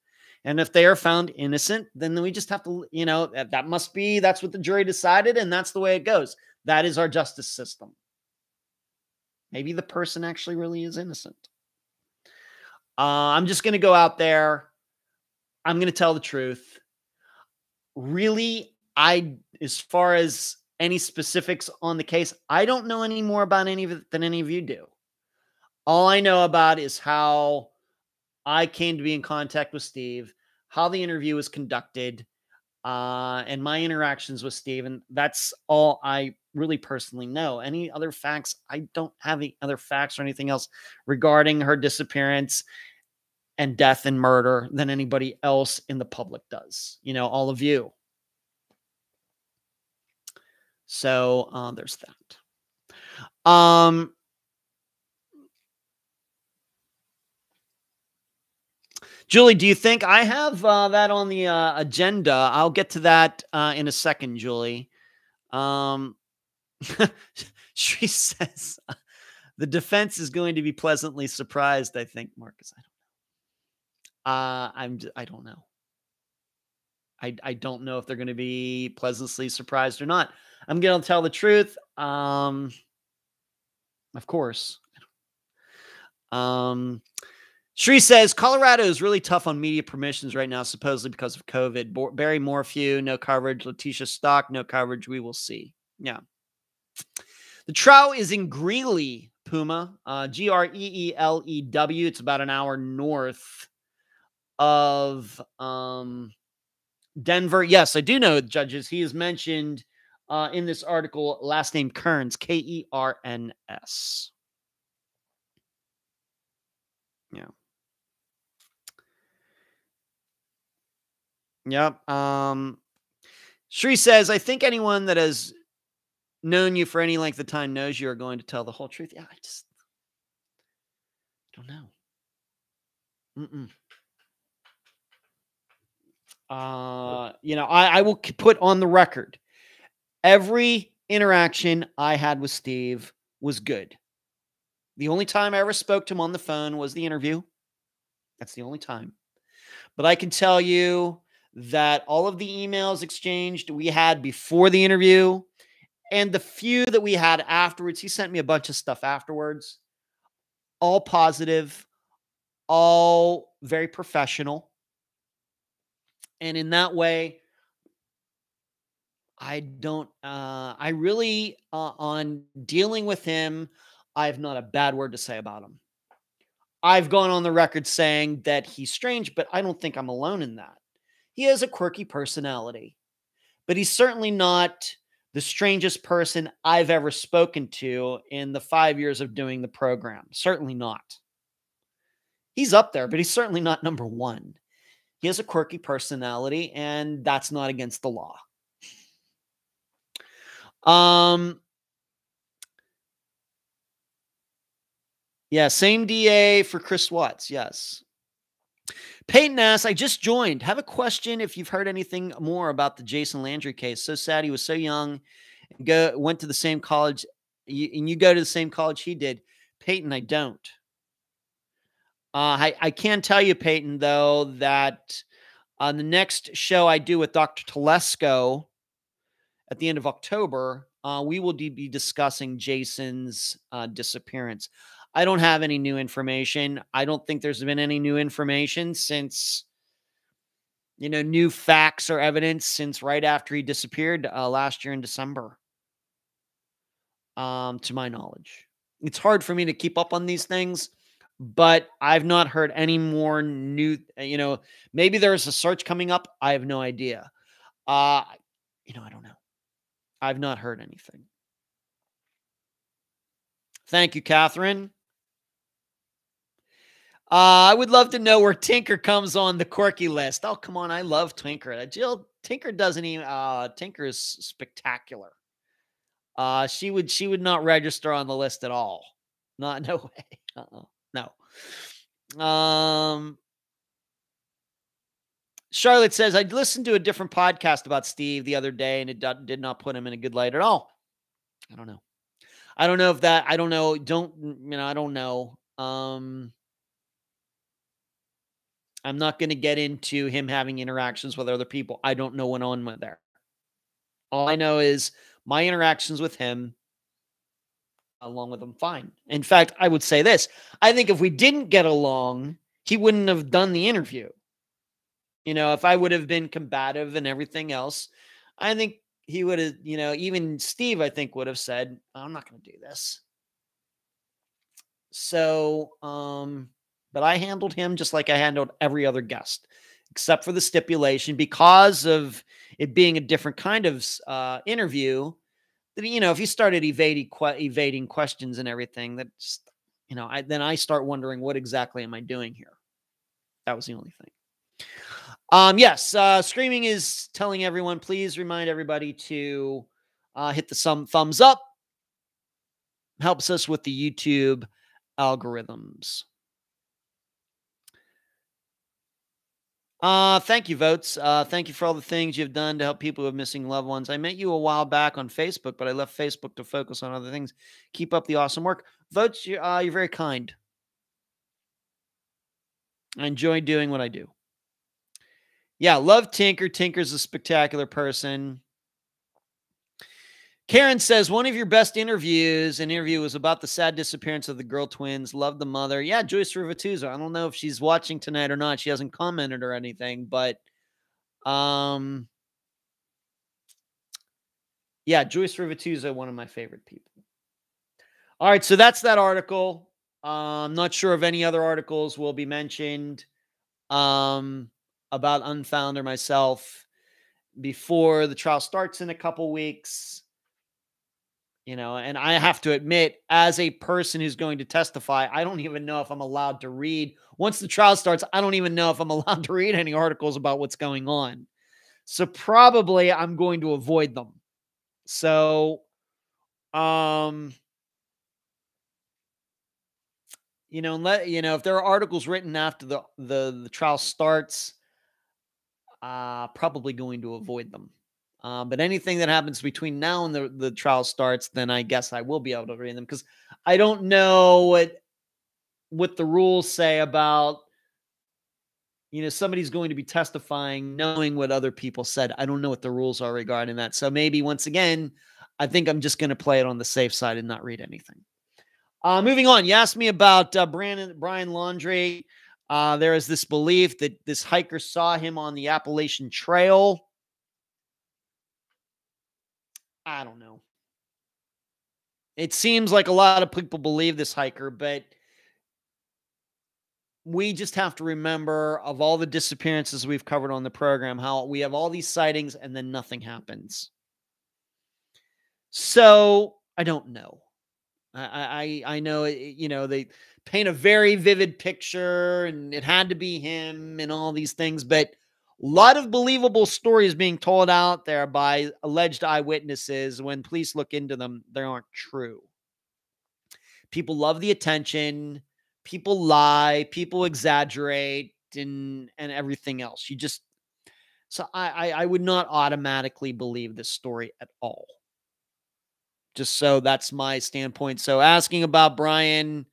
Speaker 1: And if they are found innocent, then we just have to, that's what the jury decided. And that's the way it goes. That is our justice system. Maybe the person actually really is innocent. I'm just going to go out there. I'm going to tell the truth. Really, as far as any specifics on the case, I don't know any more about any of it than any of you do. All I know about is how I came to be in contact with Steve, how the interview was conducted, and my interactions with Steve. And that's all I really personally know. Any other facts? I don't have any other facts or anything else regarding her disappearance and death and murder than anybody else in the public does. All of you. So there's that. Julie, do you think I have that on the agenda? I'll get to that in a second, Julie. She says the defense is going to be pleasantly surprised. I think, Marcus. I don't know. I don't know if they're going to be pleasantly surprised or not. I'm going to tell the truth. Of course. Shri says, Colorado is really tough on media permissions right now, supposedly because of COVID. Barry Morphew, no coverage. Letitia Stock, no coverage. We will see. Yeah. The trial is in Greeley, Puma. Greelew. It's about an hour north of Denver. Yes, I do know judges. He is mentioned in this article, last name Kearns, Kerns. Yeah. Yep. Shri says, I think anyone that has known you for any length of time knows you are going to tell the whole truth. Yeah, I just don't know. I will put on the record, every interaction I had with Steve was good. The only time I ever spoke to him on the phone was the interview. That's the only time. But I can tell you that all of the emails exchanged we had before the interview and the few that we had afterwards, he sent me a bunch of stuff afterwards, all positive, all very professional. And in that way, I really, on dealing with him, I have not a bad word to say about him. I've gone on the record saying that he's strange, but I don't think I'm alone in that. He has a quirky personality, but he's certainly not the strangest person I've ever spoken to in the 5 years of doing the program. Certainly not. He's up there, but he's certainly not number one. He has a quirky personality, and that's not against the law. Yeah, same DA for Chris Watts. Yes. Peyton asks, I just joined. Have a question if you've heard anything more about the Jason Laundrie case. So sad he was so young and went to the same college. And you go to the same college he did. Peyton, I don't. I can tell you, Peyton, though, that on the next show I do with Dr. Telesco at the end of October, we will be discussing Jason's disappearance. I don't have any new information. I don't think there's been any new information since, new facts or evidence since right after he disappeared last year in December, to my knowledge. It's hard for me to keep up on these things, but I've not heard any more new, maybe there's a search coming up. I have no idea. I don't know. I've not heard anything. Thank you, Catherine. I would love to know where Tinker comes on the quirky list. Oh, come on. I love Tinker. Jill, Tinker doesn't even, Tinker is spectacular. She would not register on the list at all. No way. No. Charlotte says, I listened to a different podcast about Steve the other day, and it did not put him in a good light at all. I don't know. I don't know if that, I don't know. I don't know. I'm not going to get into him having interactions with other people. I don't know what went on there. All I know is my interactions with him, along with him, fine. In fact, I would say this. I think if we didn't get along, he wouldn't have done the interview. If I would have been combative and everything else, I think he would have, even Steve, I think, would have said, I'm not going to do this. So, but I handled him just like I handled every other guest, except for the stipulation, because of it being a different kind of interview. That, if you started evading questions and everything, that just, then I start wondering, what exactly am I doing here? That was the only thing. Yes, Screaming is telling everyone, please remind everybody to hit the thumbs up. Helps us with the YouTube algorithms. Thank you, Votes. Thank you for all the things you've done to help people who have missing loved ones. I met you a while back on Facebook, but I left Facebook to focus on other things. Keep up the awesome work. Votes, you're very kind. I enjoy doing what I do. Yeah, love Tinker. Tinker's a spectacular person. Karen says, one of your best interviews, an interview was about the sad disappearance of the girl twins. Love the mother. Yeah, Joyce Rivatuza. I don't know if she's watching tonight or not. She hasn't commented or anything, but yeah, Joyce Rivatuza, one of my favorite people. All right, so that's that article. I'm not sure if any other articles will be mentioned about Unfound or myself before the trial starts in a couple weeks. And I have to admit, as a person who's going to testify, I don't even know if I'm allowed to read. Once the trial starts, I don't even know if I'm allowed to read any articles about what's going on. So probably I'm going to avoid them. So, if there are articles written after the trial starts, probably going to avoid them. But anything that happens between now and the trial starts, then I guess I will be able to read them, because I don't know what the rules say about, somebody's going to be testifying knowing what other people said. I don't know what the rules are regarding that. So maybe once again, I think I'm just going to play it on the safe side and not read anything. Moving on, you asked me about Brian Laundrie. There is this belief that this hiker saw him on the Appalachian Trail. I don't know. It seems like a lot of people believe this hiker, but we just have to remember, of all the disappearances we've covered on the program, how we have all these sightings and then nothing happens. So I don't know. I know, they paint a very vivid picture and it had to be him and all these things, but a lot of believable stories being told out there by alleged eyewitnesses. When police look into them, they aren't true. People love the attention. People lie. People exaggerate and everything else. So I would not automatically believe this story at all. Just so that's my standpoint. So asking about Brian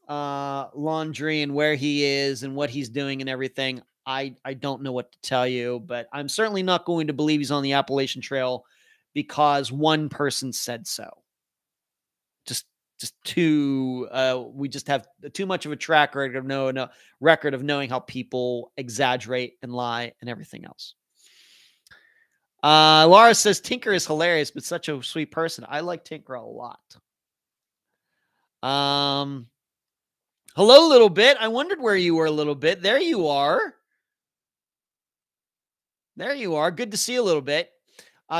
Speaker 1: Laundrie and where he is and what he's doing and everything, I don't know what to tell you, but I'm certainly not going to believe he's on the Appalachian Trail because one person said so. We just have too much of a track record of knowing how people exaggerate and lie and everything else. Laura says Tinker is hilarious, but such a sweet person. I like Tinker a lot. Hello, little bit. I wondered where you were a little bit. There you are. There you are. Good to see you a little bit.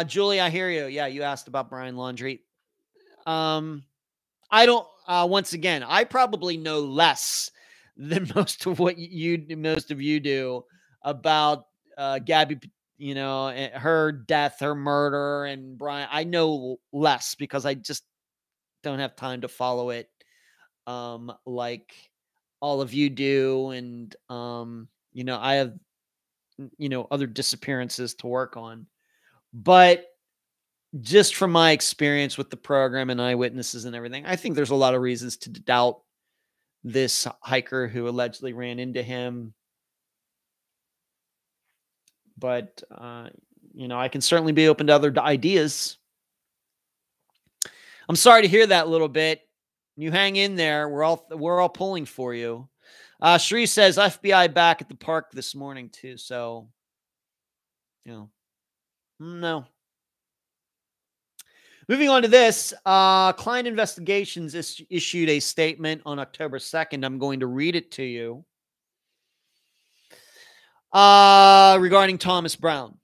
Speaker 1: Julie, I hear you. Yeah, you asked about Brian Laundrie. I don't, once again, I probably know less than most of you do about Gabby, her death, her murder, and Brian. I know less because I just don't have time to follow it like all of you do. And, I have, other disappearances to work on. But just from my experience with the program and eyewitnesses and everything, I think there's a lot of reasons to doubt this hiker who allegedly ran into him. But, I can certainly be open to other ideas. I'm sorry to hear that, little bit. You hang in there. We're all pulling for you. Sheree says FBI back at the park this morning too. So, no. Moving on to this, Client Investigations issued a statement on October 2nd. I'm going to read it to you. Regarding Thomas Brown.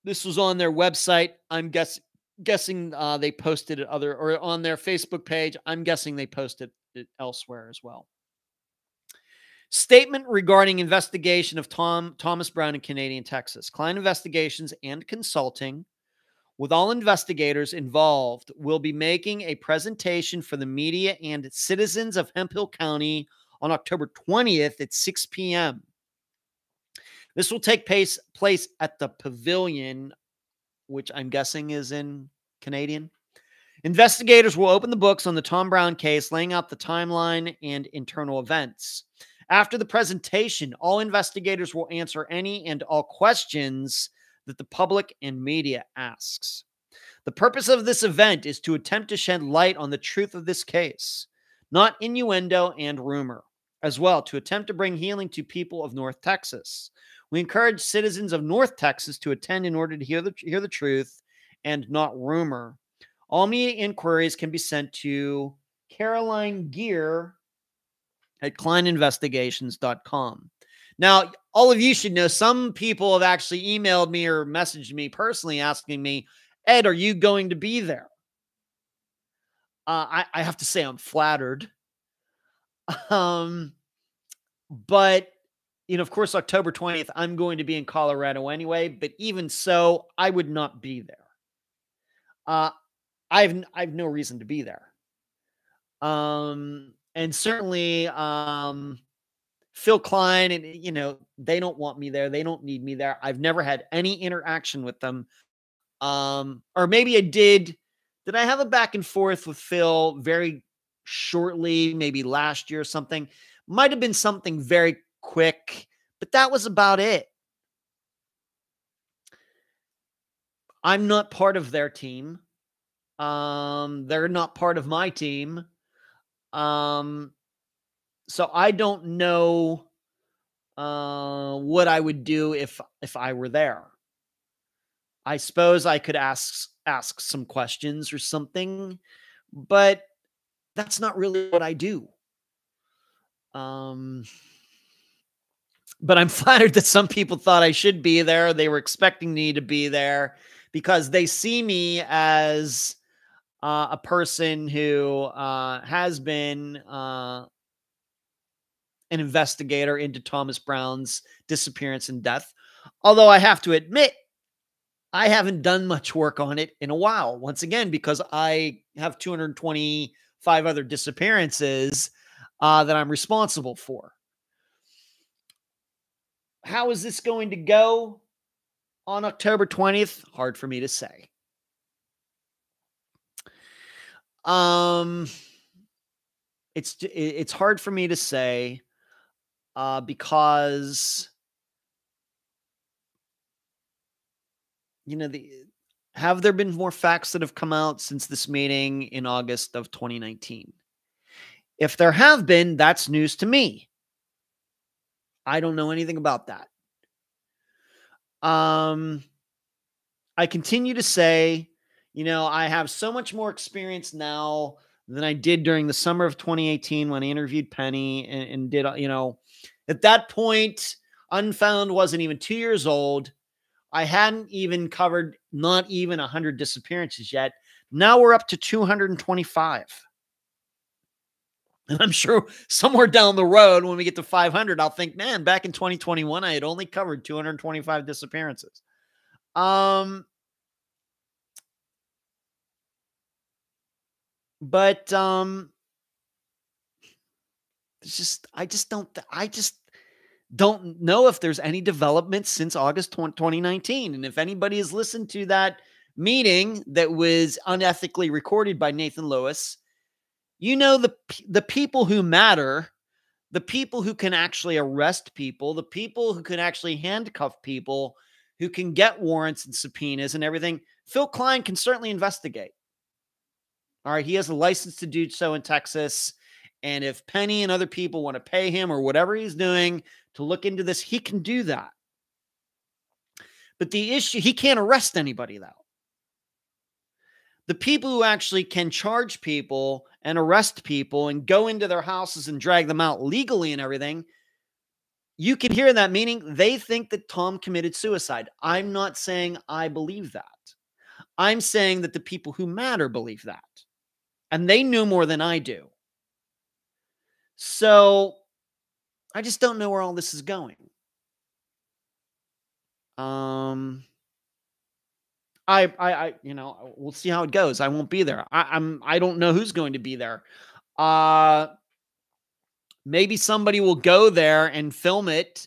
Speaker 1: This was on their website. I'm guessing they posted it or on their Facebook page. I'm guessing they posted it elsewhere as well. Statement regarding investigation of Thomas Brown in Canadian Texas. Client Investigations and Consulting, with all investigators involved, will be making a presentation for the media and citizens of Hemphill County on October 20th at 6 p.m. This will take place at the Pavilion, which I'm guessing is in Canadian. Investigators will open the books on the Tom Brown case, laying out the timeline and internal events. After the presentation, all investigators will answer any and all questions that the public and media asks. The purpose of this event is to attempt to shed light on the truth of this case, not innuendo and rumor, as well to attempt to bring healing to people of North Texas. We encourage citizens of North Texas to attend in order to hear the truth and not rumor. All media inquiries can be sent to Caroline Gear at KleinInvestigations.com. Now, all of you should know, some people have actually emailed me or messaged me personally asking me, Ed, are you going to be there? I have to say I'm flattered. But, of course, October 20th, I'm going to be in Colorado anyway. But even so, I would not be there. I have no reason to be there. And certainly, Phil Klein, and they don't want me there. They don't need me there. I've never had any interaction with them. Or maybe I did. Did I have a back and forth with Phil very shortly, maybe last year or something? Might have been something very quick, but that was about it. I'm not part of their team. They're not part of my team. So I don't know what I would do if I were there. I suppose I could ask some questions or something, but that's not really what I do. But I'm flattered that some people thought I should be there. They were expecting me to be there because they see me as a person who has been an investigator into Thomas Brown's disappearance and death. Although I have to admit, I haven't done much work on it in a while. Once again, because I have 225 other disappearances that I'm responsible for. How is this going to go on October 20th? Hard for me to say. It's hard for me to say because have there been more facts that have come out since this meeting in August of 2019? If there have been, that's news to me. I don't know anything about that. I continue to say, I have so much more experience now than I did during the summer of 2018 when I interviewed Penny and did, at that point, Unfound wasn't even 2 years old. I hadn't even covered not even 100 disappearances yet. Now we're up to 225. And I'm sure somewhere down the road when we get to 500, I'll think, man, back in 2021, I had only covered 225 disappearances. But I just don't know if there's any developments since August 2019. And if anybody has listened to that meeting that was unethically recorded by Nathan Lewis, the people who matter, the people who can actually arrest people, the people who can actually handcuff people, who can get warrants and subpoenas and everything, Phil Klein can certainly investigate. All right, he has a license to do so in Texas. And if Penny and other people want to pay him or whatever he's doing to look into this, he can do that. But the issue, he can't arrest anybody, though. The people who actually can charge people and arrest people and go into their houses and drag them out legally and everything, you can hear in that meeting, they think that Tom committed suicide. I'm not saying I believe that. I'm saying that the people who matter believe that. And they knew more than I do. So I just don't know where all this is going. We'll see how it goes. I won't be there. I don't know who's going to be there. Maybe somebody will go there and film it,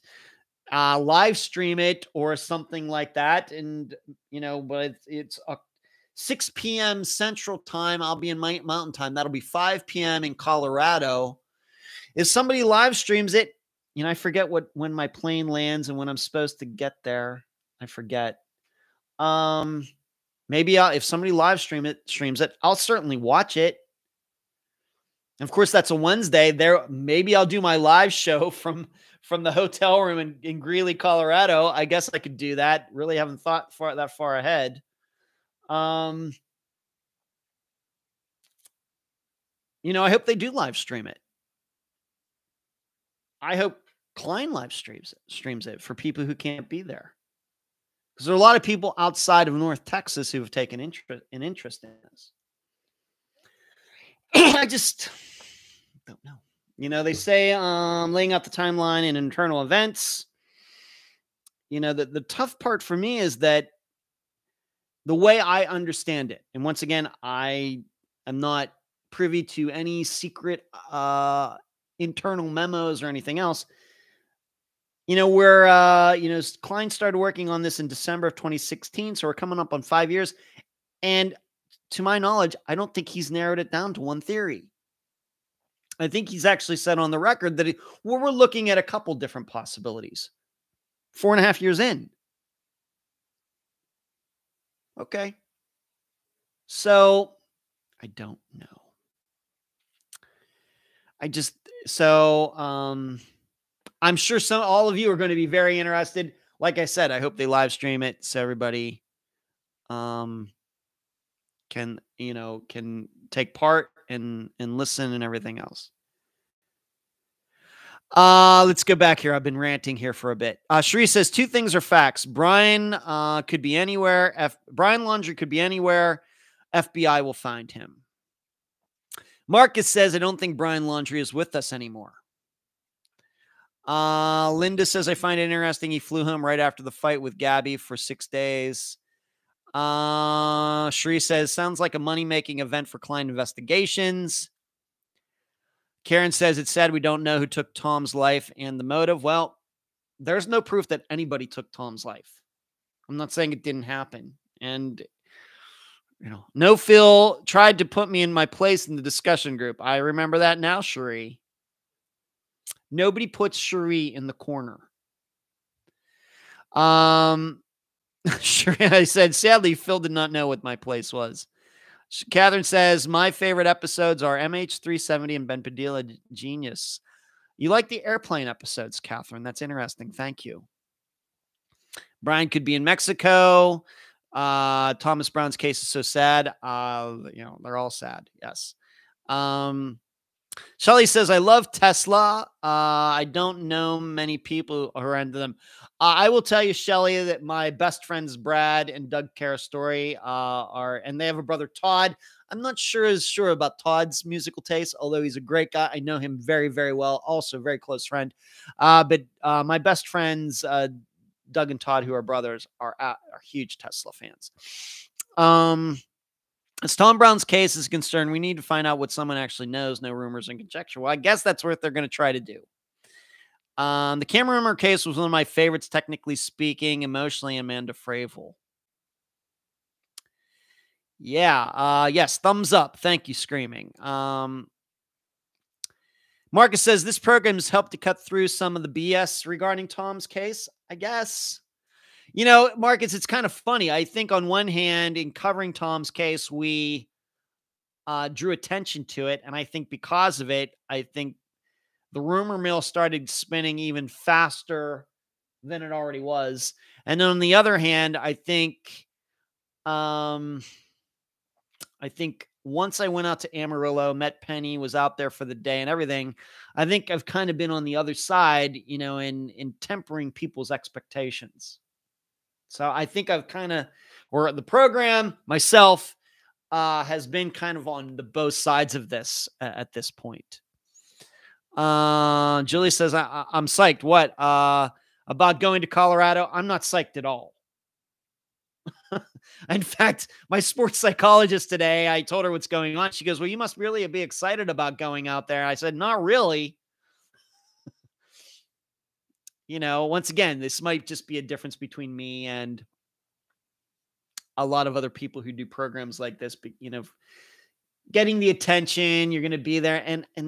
Speaker 1: live stream it or something like that. And, but it's 6 p.m. Central Time. I'll be in Mountain Time. That'll be 5 p.m. in Colorado. If somebody live streams it, I forget when my plane lands and when I'm supposed to get there. I forget. Maybe if somebody live streams it, I'll certainly watch it. And of course, that's a Wednesday. Maybe I'll do my live show from the hotel room in Greeley, Colorado. I guess I could do that. Really haven't thought that far ahead. I hope they do live stream it. I hope Klein live streams it for people who can't be there. Because there are a lot of people outside of North Texas who have taken interest in this. I just don't know. They say laying out the timeline and internal events. The tough part for me is that the way I understand it, and once again, I am not privy to any secret internal memos or anything else. Klein started working on this in December of 2016. So we're coming up on 5 years. And to my knowledge, I don't think he's narrowed it down to one theory. I think he's actually said on the record that we're looking at a couple different possibilities. 4.5 years in. Okay. So I don't know. I'm sure all of you are going to be very interested. Like I said, I hope they live stream it so everybody can take part and listen and everything else. Let's go back here. I've been ranting here for a bit. Sheree says 2 things are facts. Brian could be anywhere. Brian Laundrie could be anywhere. FBI will find him. Marcus says, I don't think Brian Laundrie is with us anymore. Linda says, I find it interesting he flew home right after the fight with Gabby for 6 days. Sheree says, sounds like a money-making event for Klein Investigations. Karen says, it's sad we don't know who took Tom's life and the motive. Well, there's no proof that anybody took Tom's life. I'm not saying it didn't happen. And, No Phil tried to put me in my place in the discussion group. I remember that now, Sheree. Nobody puts Sheree in the corner. Sheree, I said, sadly, Phil did not know what my place was. Catherine says, my favorite episodes are MH370 and Ben Padilla Genius. You like the airplane episodes, Catherine. That's interesting. Thank you. Brian could be in Mexico. Thomas Brown's case is so sad. They're all sad. Yes. Shelly says, I love Tesla. I don't know many people who are into them. I will tell you, Shelly, that my best friends, Brad and Doug Carastory, and they have a brother, Todd. I'm not sure about Todd's musical taste, although he's a great guy. I know him very, very well. Also a very close friend. But my best friends, Doug and Todd, who are brothers, are huge Tesla fans. As Tom Brown's case is concerned, we need to find out what someone actually knows, no rumors and conjecture. Well, I guess that's what they're going to try to do. The camera rumor case was one of my favorites, technically speaking, emotionally, Amanda Fravel. Yeah. Yes. Thumbs up. Thank you, Screaming. Marcus says this program has helped to cut through some of the BS regarding Tom's case. I guess, Marcus, it's kind of funny. I think on one hand, in covering Tom's case, we drew attention to it. And I think because of it, I think the rumor mill started spinning even faster than it already was. And then on the other hand, I think once I went out to Amarillo, met Penny, was out there for the day and everything, I think I've kind of been on the other side, in tempering people's expectations. So I think I've or the program myself has been kind of on the both sides of this at this point. Julie says, I'm psyched. What? About going to Colorado? I'm not psyched at all. In fact, my sports psychologist today, I told her what's going on. She goes, well, you must really be excited about going out there. I said, not really. Once again, this might just be a difference between me and a lot of other people who do programs like this, but, getting the attention, you're going to be there. And I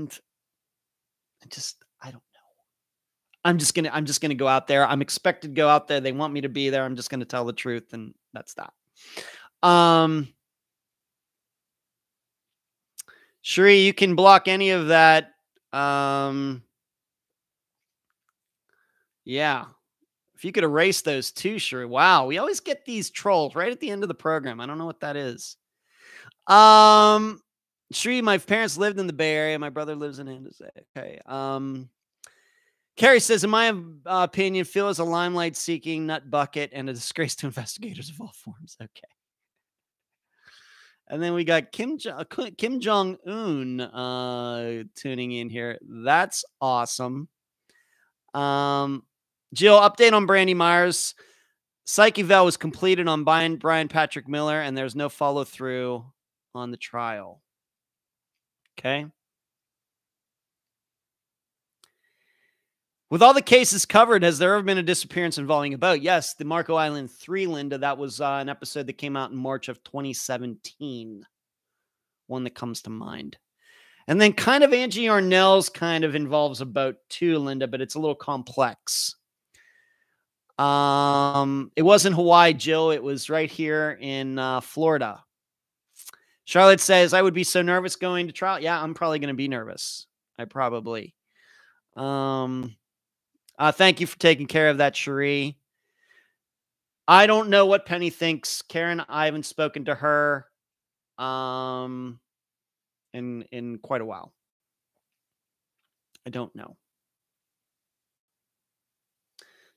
Speaker 1: don't know. I'm just going to go out there. I'm expected to go out there. They want me to be there. I'm just going to tell the truth. And that's that. Sheree, you can block any of that. Yeah. If you could erase those too, Sheree. Wow. We always get these trolls right at the end of the program. I don't know what that is. Sheree, my parents lived in the Bay Area. My brother lives in Anderson. Okay. Carrie says, in my opinion, Phil is a limelight-seeking nut bucket and a disgrace to investigators of all forms. Okay. And then we got Kim Jong-un tuning in here. That's awesome. Jill, update on Brandy Meyers. Psych eval was completed on Brian Patrick Miller, and there's no follow-through on the trial. Okay. With all the cases covered, has there ever been a disappearance involving a boat? Yes, the Marco Island 3, Linda. That was an episode that came out in March of 2017. One that comes to mind. And then kind of Angie Arnell's kind of involves a boat too, Linda, but it's a little complex. It wasn't Hawaii, Jill. It was right here in Florida. Charlotte says, I would be so nervous going to trial. Yeah, I'm probably going to be nervous. I probably. Thank you for taking care of that, Cherie. I don't know what Penny thinks. Karen, I haven't spoken to her in quite a while. I don't know.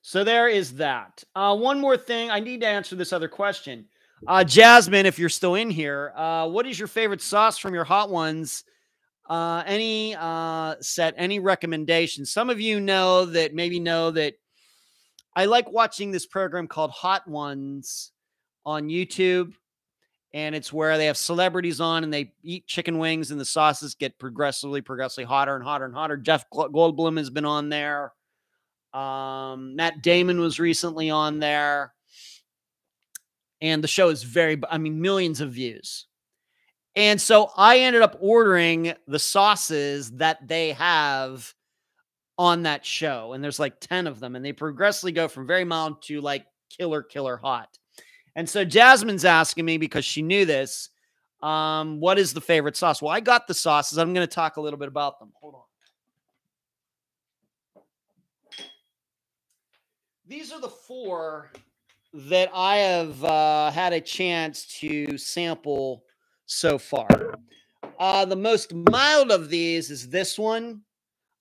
Speaker 1: So there is that. One more thing. I need to answer this other question. Jasmine, if you're still in here, what is your favorite sauce from your hot ones? Any recommendations? Some of you know that I like watching this program called Hot Ones on YouTube. And it's where they have celebrities on and they eat chicken wings and the sauces get progressively hotter and hotter and hotter. Jeff Goldblum has been on there. Matt Damon was recently on there. And the show is millions of views. And so I ended up ordering the sauces that they have on that show. And there's like 10 of them. And they progressively go from very mild to like killer hot. And so Jasmine's asking me, because she knew this, what is the favorite sauce? Well, I got the sauces. I'm going to talk a little bit about them. Hold on. These are the 4 that I have had a chance to sample so far. The most mild of these is this one,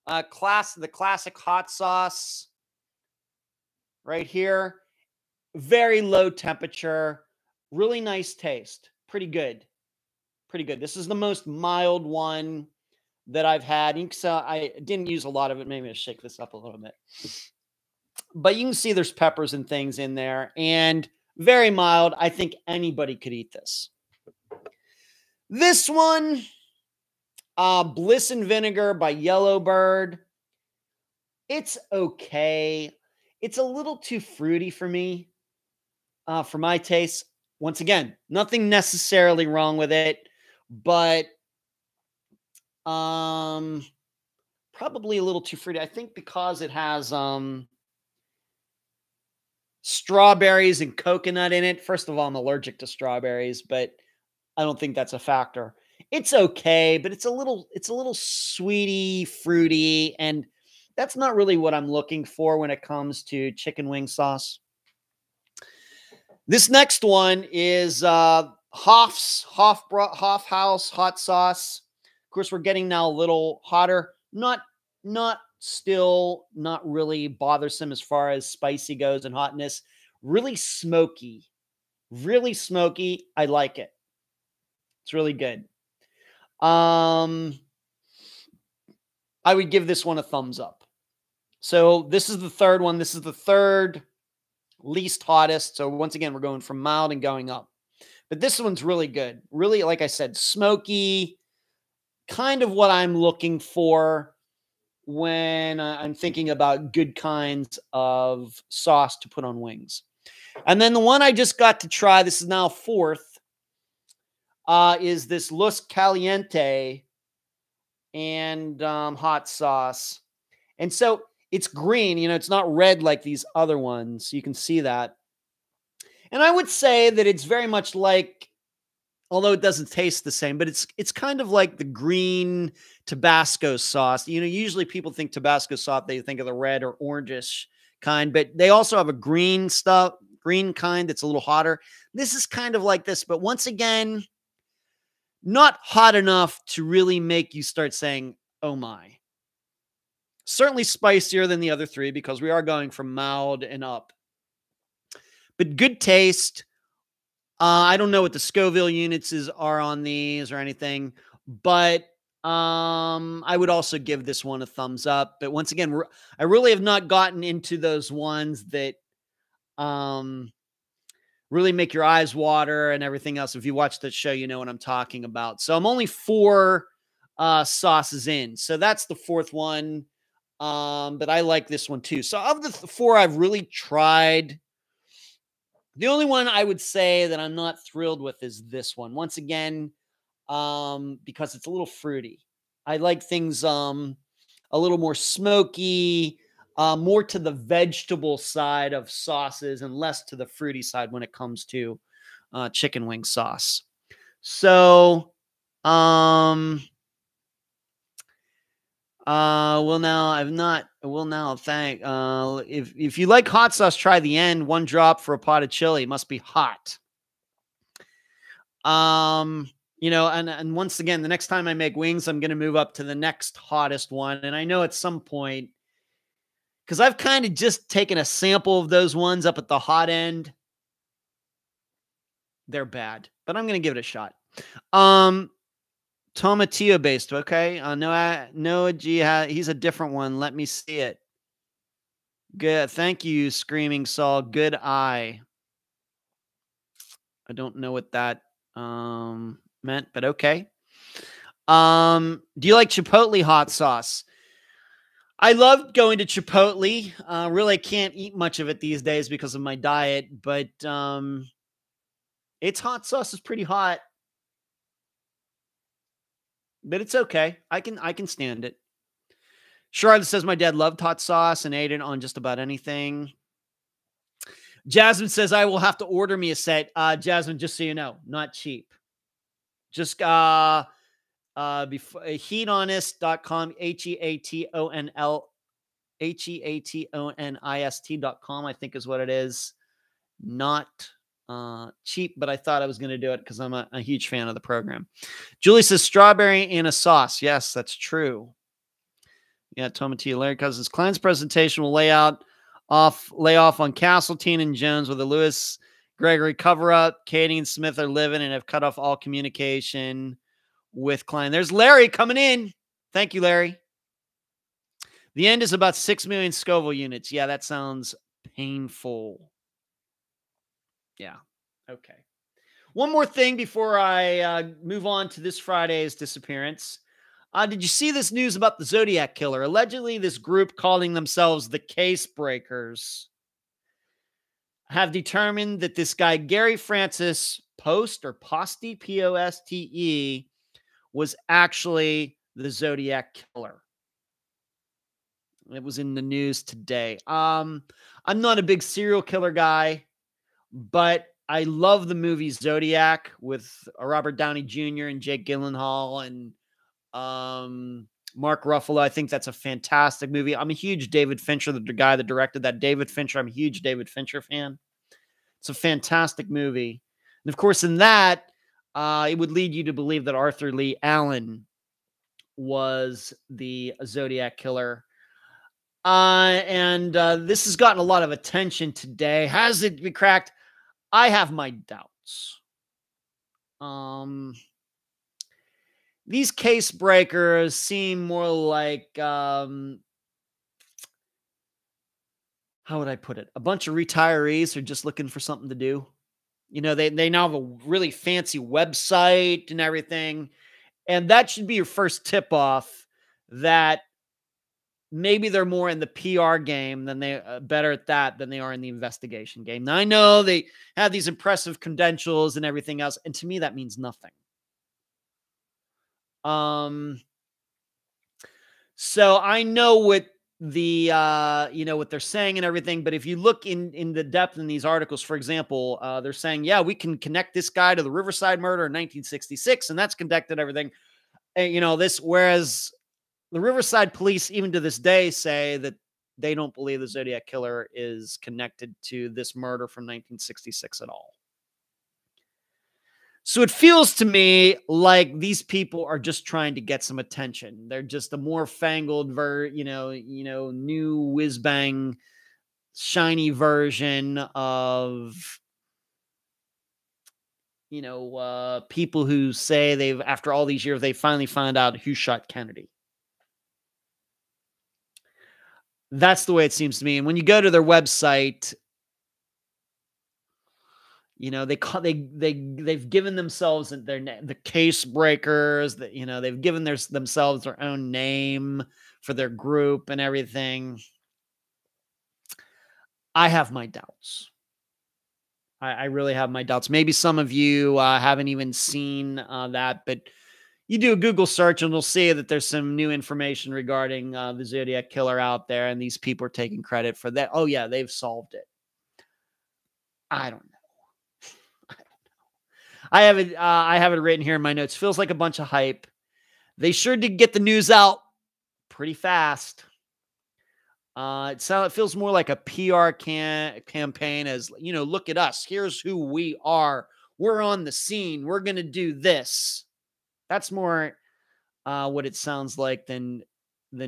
Speaker 1: the classic hot sauce right here. Very low temperature, really nice taste. Pretty good. This is the most mild one that I've had. I didn't use a lot of it. Maybe I'll shake this up a little bit. But you can see there's peppers and things in there. And very mild. I think anybody could eat this. This one, Bliss and Vinegar by Yellowbird. It's okay. It's a little too fruity for me. For my taste. Once again, nothing necessarily wrong with it, but probably a little too fruity. I think because it has strawberries and coconut in it. First of all, I'm allergic to strawberries, but I don't think that's a factor. It's okay, but it's a little sweety, fruity, and that's not really what I'm looking for when it comes to chicken wing sauce. This next one is Hof House Hot Sauce. Of course, we're getting now a little hotter. Not really bothersome as far as spicy goes and hotness. Really smoky. I like it. It's really good. I would give this one a thumbs up. So this is the third one. This is the third least hottest. So once again, we're going from mild and going up. But this one's really good. Really, like I said, smoky, kind of what I'm looking for when I'm thinking about good kinds of sauce to put on wings. And then the one I just got to try, this is now 4th, is this Luz Caliente and hot sauce. And so it's green, it's not red like these other ones. You can see that. And I would say that it's very much like, although it doesn't taste the same, but it's kind of like the green Tabasco sauce. Usually people think Tabasco sauce, they think of the red or orangish kind, but they also have a green kind that's a little hotter. This is kind of like this, but once again, not hot enough to really make you start saying, oh my. Certainly spicier than the other 3 because we are going from mild and up. But good taste. I don't know what the Scoville units are on these or anything, but I would also give this one a thumbs up. But once again, I really have not gotten into those ones that really make your eyes water and everything else. If you watch the show, you know what I'm talking about. So I'm only 4 sauces in. So that's the 4th one. But I like this one too. So of the four I've really tried, the only one I would say that I'm not thrilled with is this one. Once again, because it's a little fruity. I like things a little more smoky, more to the vegetable side of sauces and less to the fruity side when it comes to chicken wing sauce. So, if you like hot sauce, try the end. 1 drop for a pot of chili. It must be hot. And once again, the next time I make wings, I'm going to move up to the next hottest one. And I know at some point, because I've kind of just taken a sample of those ones up at the hot end. They're bad, but I'm going to give it a shot. Tomatillo based. Okay. Noah G. He's a different one. Let me see it. Good. Thank you, Screaming Saul. Good eye. I don't know what that meant, but okay. Do you like Chipotle hot sauce? I love going to Chipotle. Really can't eat much of it these days because of my diet, but its hot sauce is pretty hot. But it's okay. I can stand it. Charlotte says my dad loved hot sauce and ate it on just about anything. Jasmine says I will have to order me a set. Jasmine, just so you know, not cheap. Just heatonist.com, heatonist.com, I think is what it is. Not cheap, but I thought I was going to do it because I'm a huge fan of the program. Julie says strawberry in a sauce. Yes, that's true. Yeah, Tomatillo. Larry Cousins. Klein's presentation will lay off on Castleton and Jones with a Lewis Gregory cover-up. Katie and Smith are living and have cut off all communication with Klein. There's Larry coming in. Thank you, Larry. The end is about 6 million Scoville units. Yeah, that sounds painful. Yeah. Okay. One more thing before I move on to this Friday's disappearance. Did you see this news about the Zodiac Killer? Allegedly, this group calling themselves the Case Breakers have determined that this guy, Gary Francis Poste, Poste, was actually the Zodiac Killer. It was in the news today. I'm not a big serial killer guy, but I love the movie Zodiac with Robert Downey Jr. and Jake Gyllenhaal and Mark Ruffalo. I think that's a fantastic movie. I'm a huge David Fincher, the guy that directed that. David Fincher. I'm a huge David Fincher fan. It's a fantastic movie. And of course, in that, it would lead you to believe that Arthur Lee Allen was the Zodiac Killer. And this has gotten a lot of attention today. Has it been cracked? I have my doubts. These case breakers seem more like, how would I put it? A bunch of retirees who are just looking for something to do. You know, they now have a really fancy website and everything. And that should be your first tip off that maybe they're more in the PR game than they better at that than they are in the investigation game. Now, I know they have these impressive credentials and everything else. And to me, that means nothing. So I know what the, what they're saying and everything, but if you look in the depth in these articles, for example, they're saying, yeah, we can connect this guy to the Riverside murder in 1966, and that's connected everything. Whereas the Riverside police, even to this day, say that they don't believe the Zodiac Killer is connected to this murder from 1966 at all. So it feels to me like these people are just trying to get some attention. They're just a more fangled, new whiz bang, shiny version of, people who say after all these years, they finally found out who shot Kennedy. That's the way it seems to me. And when you go to their website, they've given themselves the Case Breakers. That they've given themselves their own name for their group and everything. I have my doubts. I really have my doubts. Maybe some of you haven't even seen that, but you do a Google search and you'll see that there's some new information regarding the Zodiac Killer out there, and these people are taking credit for that. Oh yeah, they've solved it. I don't know. I have it written here in my notes. Feels like a bunch of hype. They sure did get the news out pretty fast. It feels more like a PR campaign, as look at us. Here's who we are. We're on the scene. We're going to do this. That's more what it sounds like than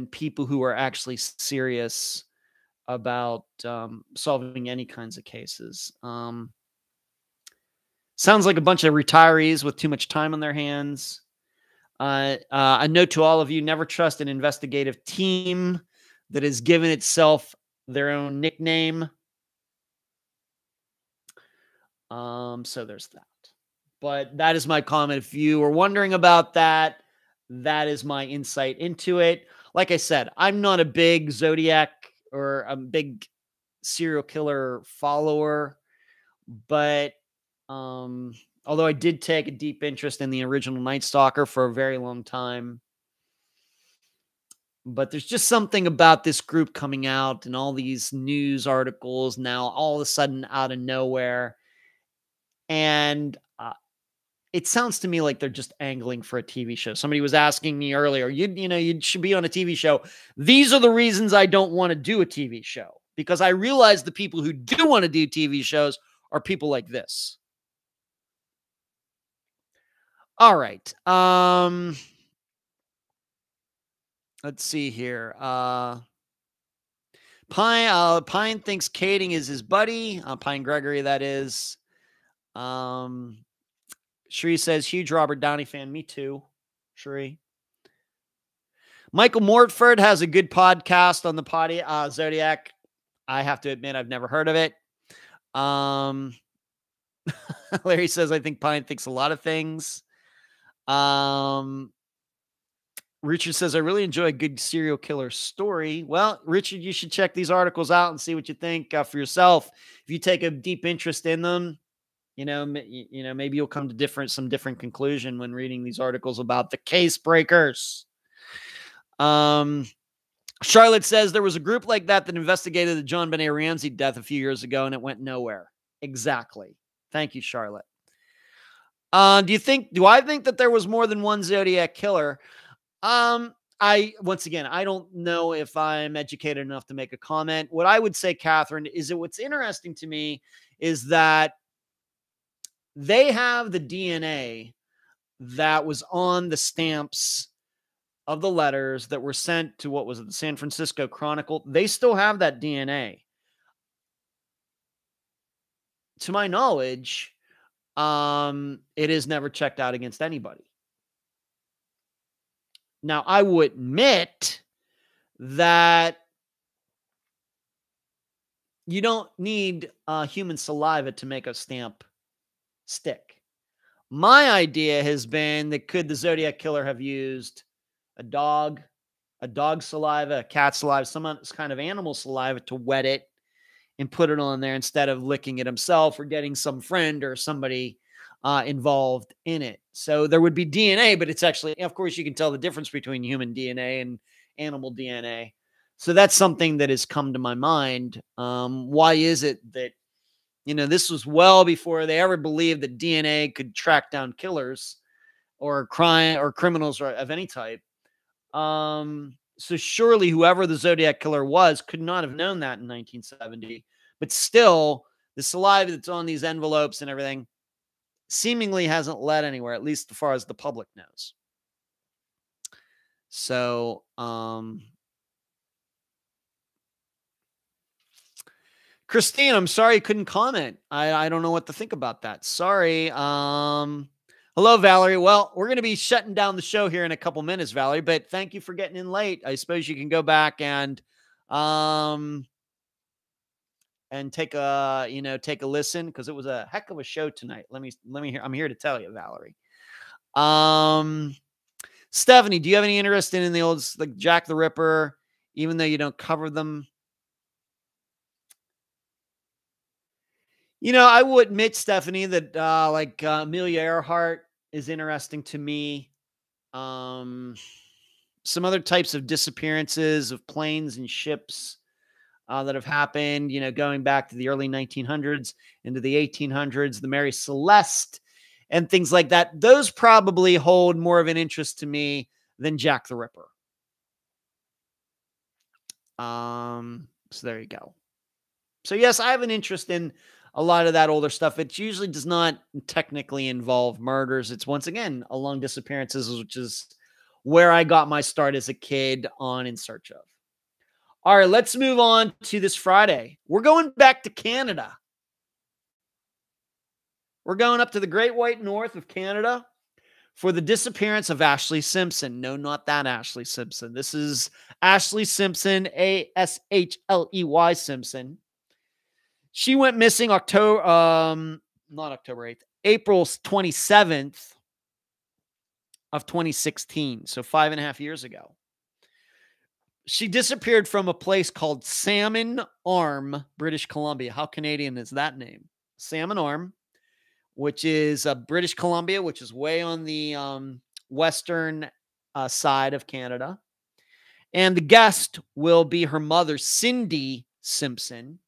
Speaker 1: people who are actually serious about solving any kinds of cases. Sounds like a bunch of retirees with too much time on their hands. A note to all of you: never trust an investigative team that has given itself their own nickname. So there's that. But that is my comment. If you were wondering about that, that is my insight into it. Like I said, I'm not a big Zodiac or a big serial killer follower, but although I did take a deep interest in the original Night Stalker for a very long time, but there's just something about this group coming out and all these news articles now all of a sudden out of nowhere. And it sounds to me like they're just angling for a TV show. Somebody was asking me earlier, you should be on a TV show. These are the reasons I don't want to do a TV show, because I realize the people who do want to do TV shows are people like this. All right. Let's see here. Pine thinks Kading is his buddy. Pine Gregory, that is. Shree says, huge Robert Downey fan. Me too, Shree. Michael Mortford has a good podcast on the Zodiac. I have to admit, I've never heard of it. Larry says, I think Pine thinks a lot of things. Richard says, I really enjoy a good serial killer story. Well, Richard, you should check these articles out and see what you think for yourself. If you take a deep interest in them, maybe you'll come to some different conclusion when reading these articles about the case breakers. Charlotte says there was a group like that investigated the John Benet Ramsey death a few years ago, and it went nowhere. Exactly. Thank you, Charlotte. Do I think that there was more than one Zodiac Killer? Once again, I don't know if I'm educated enough to make a comment. What I would say, Catherine, is that what's interesting to me is that they have the DNA that was on the stamps of the letters that were sent to, what was it, the San Francisco Chronicle. They still have that DNA. To my knowledge, it is never checked out against anybody. Now, I will admit that you don't need human saliva to make a stamp stick. My idea has been that could the Zodiac Killer have used a dog's saliva, a cat's saliva, some kind of animal saliva to wet it and put it on there instead of licking it himself or getting some friend or somebody involved in it. So there would be DNA, but it's actually, of course, you can tell the difference between human DNA and animal DNA. So that's something that has come to my mind. Why is it that, this was well before they ever believed that DNA could track down killers or crime or criminals of any type. So surely whoever the Zodiac Killer was could not have known that in 1970. But still, the saliva that's on these envelopes and everything seemingly hasn't led anywhere, at least as far as the public knows. So, Christine, I'm sorry I couldn't comment. I don't know what to think about that. Sorry. Hello, Valerie. Well, we're going to be shutting down the show here in a couple minutes, Valerie, but thank you for getting in late. I suppose you can go back and take a listen, because it was a heck of a show tonight. Let me hear. I'm here to tell you, Valerie. Stephanie, do you have any interest in the old like Jack the Ripper, even though you don't cover them? I will admit, Stephanie, that Amelia Earhart is interesting to me. Some other types of disappearances of planes and ships that have happened, going back to the early 1900s into the 1800s, the Mary Celeste and things like that. Those probably hold more of an interest to me than Jack the Ripper. So there you go. So yes, I have an interest in a lot of that older stuff. It usually does not technically involve murders. It's once again along disappearances, which is where I got my start as a kid on In Search of. All right, let's move on to this Friday. We're going back to Canada. We're going up to the Great White North of Canada for the disappearance of Ashley Simpson. No, not that Ashley Simpson. This is Ashley Simpson, Ashley Simpson. She went missing not October 8th, April 27th of 2016. So 5.5 years ago. She disappeared from a place called Salmon Arm, British Columbia. How Canadian is that name? Salmon Arm, which is British Columbia, which is way on the western side of Canada. And the guest will be her mother, Cindy Simpson.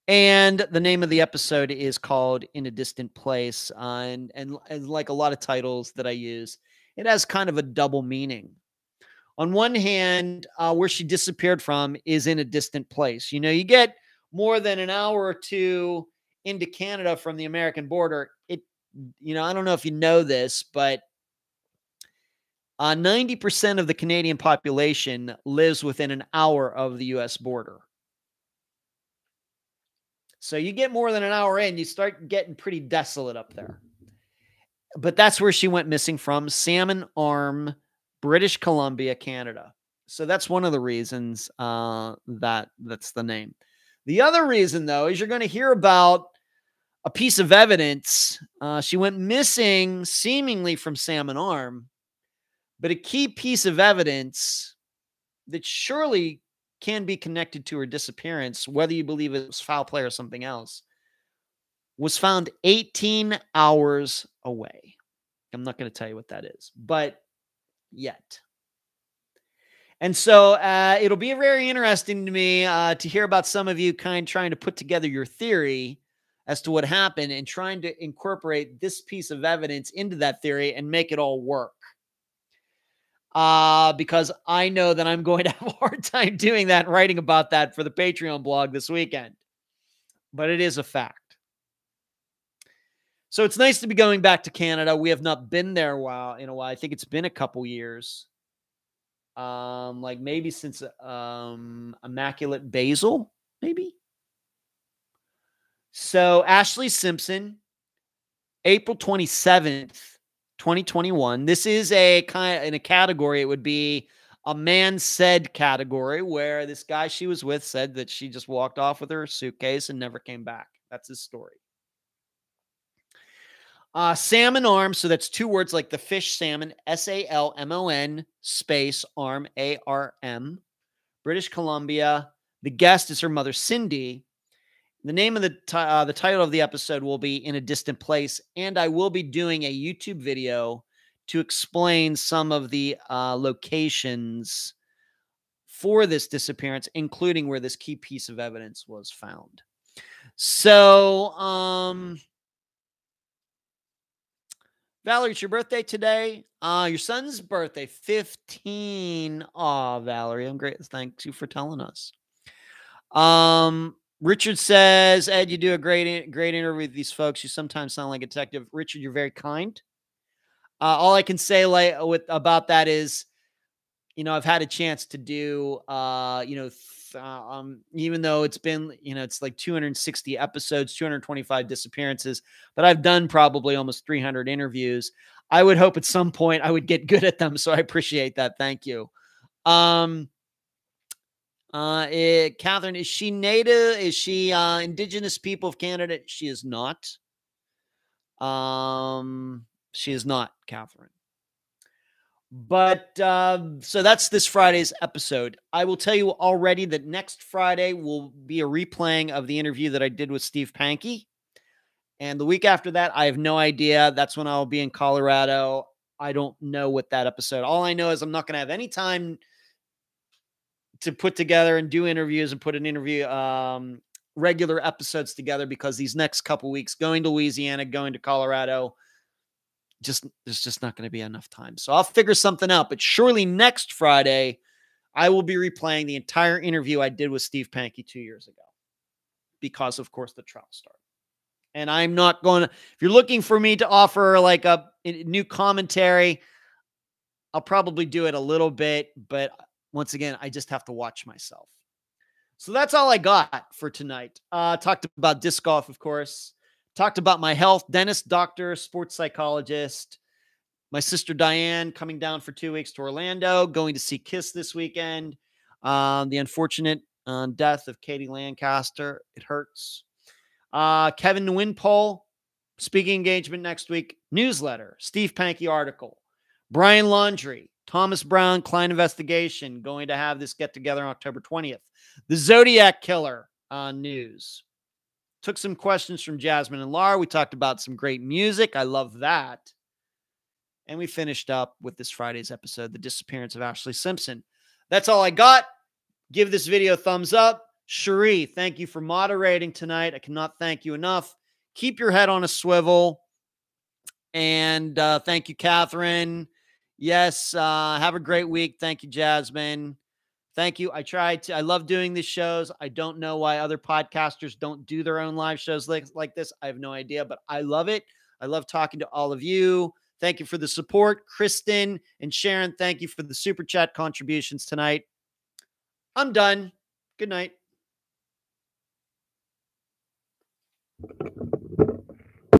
Speaker 1: And the name of the episode is called In a Distant Place. And like a lot of titles that I use, it has kind of a double meaning. On one hand, where she disappeared from is in a distant place. You get more than an hour or two into Canada from the American border. I don't know if you know this, but 90% of the Canadian population lives within an hour of the U.S. border. So you get more than an hour in, you start getting pretty desolate up there. But that's where she went missing from, Salmon Arm, British Columbia, Canada. So that's one of the reasons that's the name. The other reason, though, is you're going to hear about a piece of evidence. She went missing seemingly from Salmon Arm, but a key piece of evidence that surely can be connected to her disappearance, whether you believe it was foul play or something else, was found 18 hours away. I'm not going to tell you what that is, but yet. And so it'll be very interesting to me to hear about some of you trying to put together your theory as to what happened and trying to incorporate this piece of evidence into that theory and make it all work. Because I know that I'm going to have a hard time doing that and writing about that for the Patreon blog this weekend. But it is a fact. So it's nice to be going back to Canada. We have not been there in a while. I think it's been a couple years. Like maybe since Immaculate Basil, maybe. So Ashley Simpson, April 27th, 2021. This is in a category. It would be a man said category where this guy she was with said that she just walked off with her suitcase and never came back. That's his story. Salmon Arm, so that's two words like the fish salmon, SALMON space arm, ARM, British Columbia. The guest is her mother, Cindy. The name of the title of the episode will be In a Distant Place, and I will be doing a YouTube video to explain some of the locations for this disappearance, including where this key piece of evidence was found. So, Valerie, it's your birthday today. Your son's birthday, 15. Oh, Valerie, I'm great. Thanks you for telling us. Richard says, Ed, you do a great interview with these folks. You sometimes sound like a detective. Richard, you're very kind. All I can say about that is, I've had a chance to do, even though it's been, it's like 260 episodes, 225 disappearances, but I've done probably almost 300 interviews. I would hope at some point I would get good at them. So I appreciate that. Thank you. Catherine, is she native? Is she indigenous people of Canada? She is not. She is not, Catherine. But so that's this Friday's episode. I will tell you already that next Friday will be a replaying of the interview that I did with Steve Pankey. And the week after that, I have no idea. That's when I'll be in Colorado. I don't know what that episode. All I know is I'm not going to have any time to put together and do interviews and put an interview, regular episodes together, because these next couple weeks, going to Louisiana, going to Colorado, there's just not going to be enough time. So I'll figure something out. But surely next Friday, I will be replaying the entire interview I did with Steve Pankey 2 years ago, because, of course, the trial started. And I'm not going to, if you're looking for me to offer like a new commentary, I'll probably do it a little bit. But once again, I just have to watch myself. So that's all I got for tonight. Talked about disc golf, of course. Talked about my health, dentist, doctor, sports psychologist. My sister Diane coming down for 2 weeks to Orlando, going to see Kiss this weekend. The unfortunate death of Katie Lancaster. It hurts. Kevin Nguyen poll, speaking engagement next week, newsletter, Steve Pankey article, Brian Laundrie, Thomas Brown, Klein investigation, going to have this get together on October 20th. The Zodiac Killer news. Took some questions from Jasmine and Laura. We talked about some great music. I love that. And we finished up with this Friday's episode, the disappearance of Ashley Simpson. That's all I got. Give this video a thumbs up. Cherie, thank you for moderating tonight. I cannot thank you enough. Keep your head on a swivel. And thank you, Catherine. Yes, have a great week. Thank you, Jasmine. Thank you. I love doing these shows. I don't know why other podcasters don't do their own live shows like this. I have no idea, but I love it. I love talking to all of you. Thank you for the support. Kristen and Sharon, thank you for the super chat contributions tonight. I'm done. Good night.